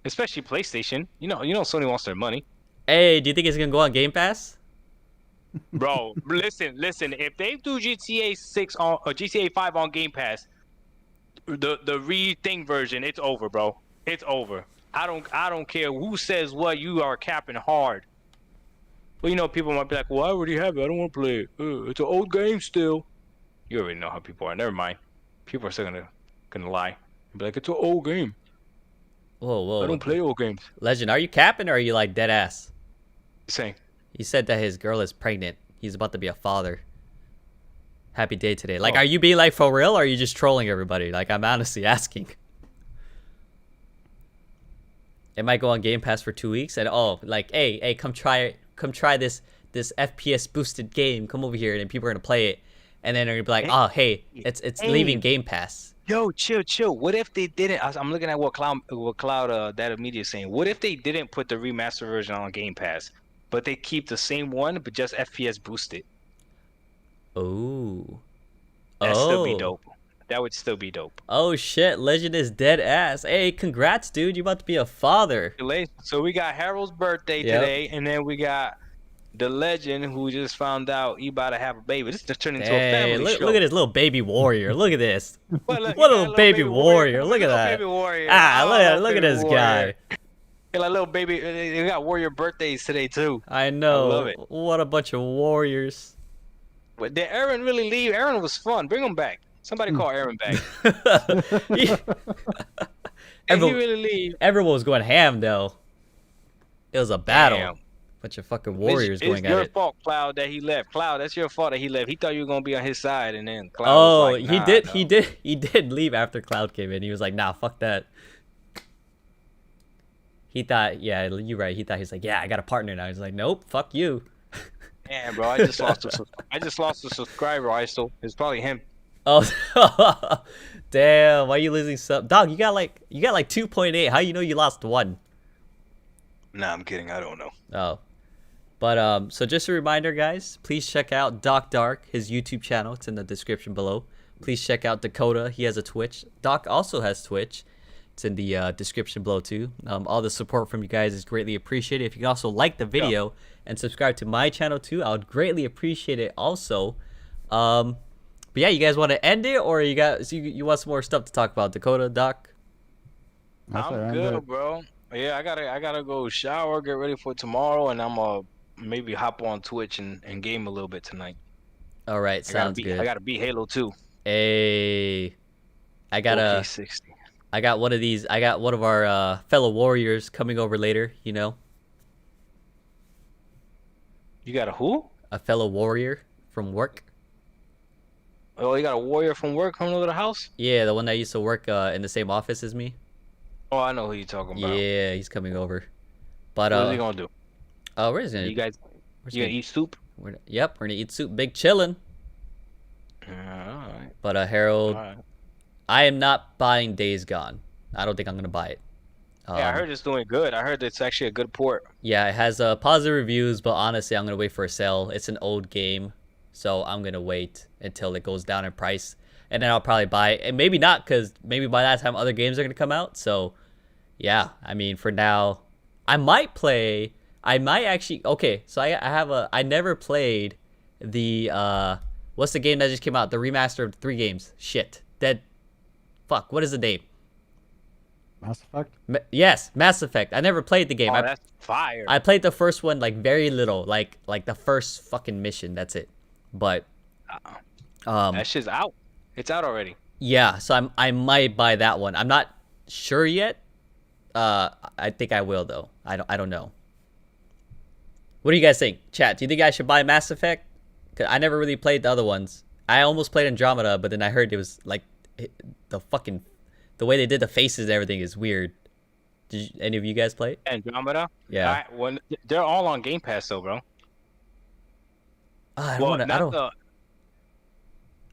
Speaker 1: Especially PlayStation. You know, Sony wants their money.
Speaker 2: Hey, do you think it's gonna go on Game Pass?
Speaker 1: Bro, listen. If they do GTA 6 on or GTA 5 on Game Pass, the re-thing version, it's over, bro. It's over. I don't care who says what. You are capping hard. Well, you know, people might be like, "Well, I already have it. I don't want to play it. It's an old game still." You already know how people are. Never mind. People are still gonna lie. Be like, "It's an old game.
Speaker 2: Whoa.
Speaker 1: I don't play old games."
Speaker 2: Legend, are you capping or are you like dead ass?
Speaker 1: Saying,
Speaker 2: He said that his girl is pregnant. He's about to be a father. Happy day today. Like,
Speaker 1: Oh.
Speaker 2: are you being like for real or are you just trolling everybody? Like, I'm honestly asking. It might go on Game Pass for 2 weeks and like, hey, come try this FPS boosted game. Come over here, and then people are gonna play it. And then they're gonna be like, oh, hey, it's leaving Game Pass.
Speaker 1: yo, chill. What if they didn't? I'm looking at what Cloud Data Media is saying. What if they didn't put the remaster version on Game Pass, but they keep the same one, but just FPS boosted?
Speaker 2: Oh.
Speaker 1: That'd still be dope. That would still be dope.
Speaker 2: Oh shit, Legend is dead ass. Hey, congrats, dude. You're about to be a father.
Speaker 1: So we got Harold's birthday
Speaker 2: Yep.
Speaker 1: today, and then we got the Legend who just found out he about to have a baby. This is just turning into a
Speaker 2: Hey,
Speaker 1: family show.
Speaker 2: look at this little baby warrior. Look at this.
Speaker 1: Well, look,
Speaker 2: What
Speaker 1: he
Speaker 2: a
Speaker 1: got
Speaker 2: little baby warrior. Look at
Speaker 1: Little
Speaker 2: that.
Speaker 1: Baby warrior.
Speaker 2: Ah,
Speaker 1: Oh,
Speaker 2: look at
Speaker 1: baby
Speaker 2: this
Speaker 1: warrior.
Speaker 2: guy.
Speaker 1: Hey, like little baby. They got warrior birthdays today too.
Speaker 2: I know.
Speaker 1: love it.
Speaker 2: What a bunch of warriors.
Speaker 1: But did Aaron really leave? Aaron was fun. Bring him back. Somebody call Aaron back.
Speaker 2: He-
Speaker 1: Did he
Speaker 2: Everyone-
Speaker 1: really leave?
Speaker 2: Everyone was going ham though. It was a battle.
Speaker 1: Damn.
Speaker 2: Bunch of fucking warriors
Speaker 1: It's
Speaker 2: going at
Speaker 1: your
Speaker 2: it.
Speaker 1: fault, Cloud, that he left. Cloud, that's your fault that he left. He thought you were gonna be on his side, and then Cloud
Speaker 2: Oh,
Speaker 1: was like,
Speaker 2: he
Speaker 1: nah,
Speaker 2: did.
Speaker 1: no.
Speaker 2: He did leave after Cloud came in. He was like, "Nah, fuck that." He thought, yeah, you're right. He thought he's like, "Yeah, I got a partner now." He's like, "Nope, fuck you."
Speaker 1: Damn, bro, I just lost a subscriber. It's probably him.
Speaker 2: Oh, damn! Why are you losing sub? Dog, you got like 2.8. How you know you lost one?
Speaker 1: Nah, I'm kidding. I don't know.
Speaker 2: Oh, but so just a reminder, guys. Please check out Doc Dark, his YouTube channel. It's in the description below. Please check out Dakkota. He has a Twitch. Doc also has Twitch. It's in the description below too. All the support from you guys is greatly appreciated. If you can also like the video and subscribe to my channel too, I would greatly appreciate it also. But yeah, you guys want to end it, or you want some more stuff to talk about? Dakota, Doc?
Speaker 3: That's all
Speaker 1: I'm
Speaker 3: right,
Speaker 1: good, bro. Yeah, I gotta go shower, get ready for tomorrow, and I'm maybe hop on Twitch and game a little bit tonight.
Speaker 2: All right,
Speaker 1: I gotta
Speaker 2: sounds
Speaker 1: beat I
Speaker 2: good.
Speaker 1: gotta beat Halo 2,
Speaker 2: Hey, I got
Speaker 1: 4K60.
Speaker 2: I got one of these. I got one of our fellow warriors coming over later. You know,
Speaker 1: You got a who?
Speaker 2: a fellow warrior from work.
Speaker 1: Oh, you got a warrior from work coming over the house?
Speaker 2: Yeah, the one that used to work in the same office as me.
Speaker 1: Oh, I know who you talking about.
Speaker 2: Yeah, he's coming over. But
Speaker 1: What is he gonna do?
Speaker 2: we're just gonna
Speaker 1: You guys,
Speaker 2: we're just
Speaker 1: you
Speaker 2: gonna,
Speaker 1: gonna eat soup?
Speaker 2: yep, we're gonna eat soup, big chillin'.
Speaker 1: All right,
Speaker 2: But
Speaker 1: all
Speaker 2: Harold,
Speaker 1: right.
Speaker 2: I am not buying Days Gone. I don't think I'm gonna buy it.
Speaker 1: Yeah, I heard it's doing good. I heard it's actually a good port.
Speaker 2: Yeah, it has positive reviews, but honestly, I'm gonna wait for a sale. It's an old game, so I'm gonna wait until it goes down in price, and then I'll probably buy it. And maybe not, because maybe by that time other games are gonna come out. So, yeah, I mean, for now, I might play. I might actually. Okay, so I have a. I never played the what's the game that just came out? The remaster of 3 games. Shit, dead. Fuck. What is the name?
Speaker 3: Mass Effect.
Speaker 2: Yes, Mass Effect. I never played the game.
Speaker 1: Oh, that's fire.
Speaker 2: I played the first one like very little, like the first fucking mission. That's it. But
Speaker 1: That shit's out. It's out already.
Speaker 2: yeah, so I might buy that one. I'm not sure yet. I think I will though. I don't know. What do you guys think, chat? Do you think I should buy Mass Effect? 'Cause I never really played the other ones. I almost played Andromeda, but then I heard it was like the way they did the faces and everything is weird. Did any of you guys play it?
Speaker 1: Andromeda.
Speaker 2: Yeah.
Speaker 1: When they're all on Game Pass though, bro.
Speaker 2: I don't
Speaker 1: Well,
Speaker 2: want to.
Speaker 1: not the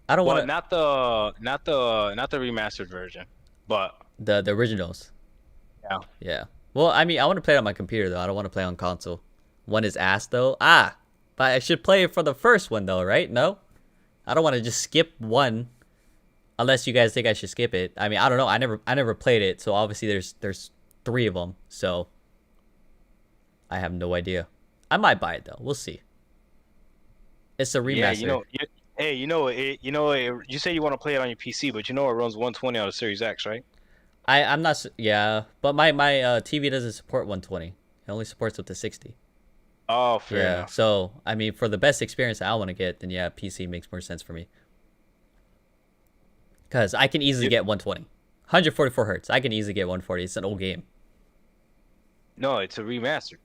Speaker 2: I don't
Speaker 1: well,
Speaker 2: want to.
Speaker 1: not the remastered version, but
Speaker 2: The originals.
Speaker 1: yeah.
Speaker 2: Yeah. Well, I mean, I want to play it on my computer though. I don't want to play on console. One is ass though. Ah, but I should play it for the first one though, right? No, I don't want to just skip one, unless you guys think I should skip it. I mean, I don't know. I never played it, so obviously there's 3 of them. So I have no idea. I might buy it though. We'll see. It's a remaster.
Speaker 1: Yeah, hey, you say you want to play it on your PC, but you know it runs 120 on a Series X, right?
Speaker 2: I'm not. Yeah, but my TV doesn't support 120. It only supports up to 60.
Speaker 1: Oh, fair
Speaker 2: Yeah.
Speaker 1: enough.
Speaker 2: So I mean, for the best experience I want to get, then yeah, PC makes more sense for me. Because I can easily get 120, 144 hertz. I can easily get 140. It's an old game.
Speaker 1: No, it's a remaster.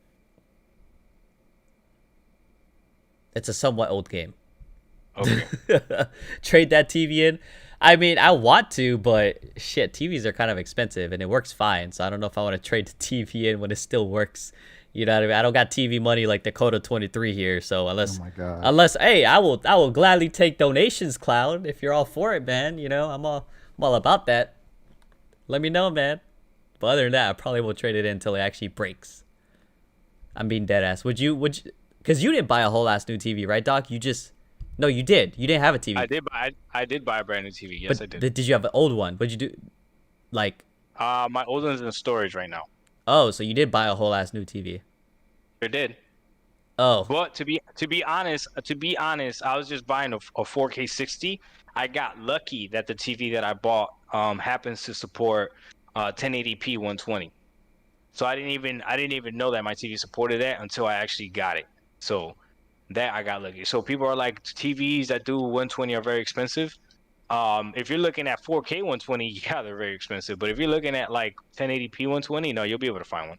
Speaker 2: It's a somewhat old game.
Speaker 1: Okay.
Speaker 2: Trade that TV in. I mean, I want to, but shit, TVs are kind of expensive and it works fine. So I don't know if I want to trade the TV in when it still works. You know what I mean? I don't got TV money like Dakota 23 here. So
Speaker 3: Oh my god.
Speaker 2: unless, hey, I will gladly take donations, Cloud, if you're all for it, man. You know, I'm all about that. Let me know, man. But other than that, I probably will trade it in until it actually breaks. I'm being dead ass. Would you? Because you didn't buy a whole ass new TV, right, Doc? No, you did. You didn't have a TV.
Speaker 1: I did buy a brand new TV. Yes,
Speaker 2: But
Speaker 1: I did.
Speaker 2: did you have an old one? What'd you do? Like,
Speaker 1: My old one's in storage right now.
Speaker 2: oh, so you did buy a whole ass new TV.
Speaker 1: Sure did.
Speaker 2: Oh,
Speaker 1: But to be honest, I was just buying a 4K 60. I got lucky that the TV that I bought happens to support 1080p 120. So I didn't even know that my TV supported that until I actually got it. So that I got lucky. So people are like, TVs that do 120 are very expensive. If you're looking at 4K 120, yeah, they're very expensive. But if you're looking at like 1080p 120, no, you'll be able to find one.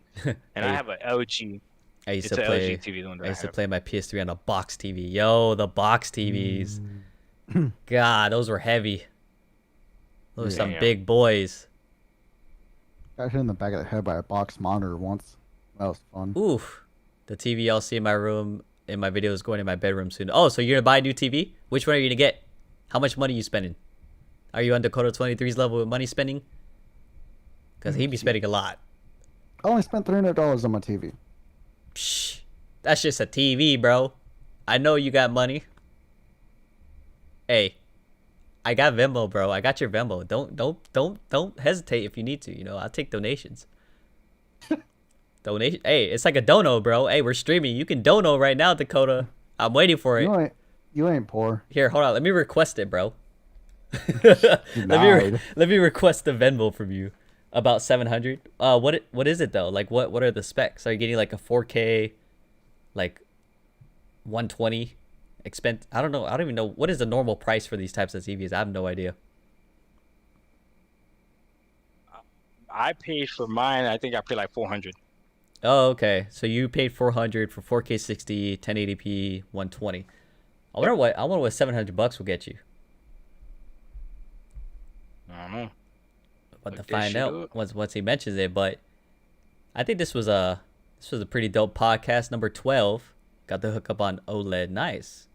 Speaker 1: And I
Speaker 2: Hey.
Speaker 1: have an LG.
Speaker 2: I used
Speaker 1: It's
Speaker 2: to
Speaker 1: an
Speaker 2: play.
Speaker 1: LG TV. The one that
Speaker 2: I used to
Speaker 1: have.
Speaker 2: play my PS3 on a box TV. Yo, the box TVs. God, those were heavy. Those were some
Speaker 1: Damn.
Speaker 2: big boys.
Speaker 3: Got hit in the back of the head by a box monitor once. That was fun.
Speaker 2: Oof. The TV y'all see in my room, in my video, is going in my bedroom soon. Oh, so you're gonna buy a new TV? Which one are you gonna get? How much money are you spending? Are you on Dakota 23's level with money spending? Because he'd be spending a lot.
Speaker 3: I only spent $300 on my TV.
Speaker 2: Psh, that's just a TV, bro. I know you got money. Hey, I got Venmo, bro. I got your Venmo. Don't hesitate if you need to. You know, I'll take donations. Donation. Hey, it's like a dono, bro. Hey, we're streaming. You can dono right now, Dakota. I'm waiting for it.
Speaker 3: You ain't poor.
Speaker 2: Here, hold on. Let me request it, bro. let
Speaker 3: Denied.
Speaker 2: me request the Venmo from you. About 700. What is it though? Like what are the specs? Are you getting like a 4K, like 120 expense? I don't know. I don't even know what is the normal price for these types of TVs. I have no idea.
Speaker 1: I paid for mine. I think I paid like 400.
Speaker 2: Oh, okay. So you paid 400 for 4K 60, 1080p, 120.
Speaker 1: Yep.
Speaker 2: I wonder what 700 bucks will get you.
Speaker 1: I don't know.
Speaker 2: But
Speaker 1: I
Speaker 2: to
Speaker 1: guess
Speaker 2: find
Speaker 1: you do
Speaker 2: out
Speaker 1: it.
Speaker 2: once he mentions it. But I think this was a pretty dope podcast. Number 12 got the hookup on OLED. Nice.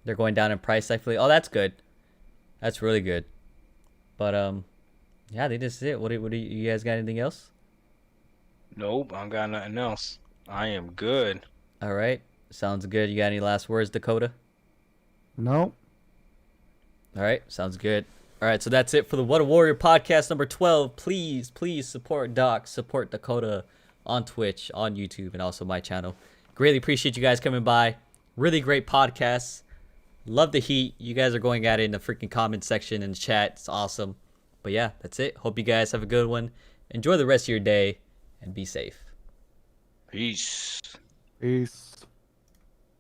Speaker 2: They're going down in price slightly. Oh, that's good. That's really good. But yeah, I think this is it. What do you guys got anything else?
Speaker 1: Nope, I don't got nothing else. I am good.
Speaker 2: All right, sounds good. You got any last words, Dakota?
Speaker 3: Nope.
Speaker 2: All right, sounds good. All right, so that's it for the What a Warrior podcast number 12. Please support Doc, support Dakota on Twitch, on YouTube, and also my channel. Greatly appreciate you guys coming by. Really great podcasts. Love the heat. You guys are going at it in the freaking comment section and chat. It's awesome. But yeah, that's it. Hope you guys have a good one. Enjoy the rest of your day and be safe.
Speaker 1: Peace.
Speaker 3: Peace.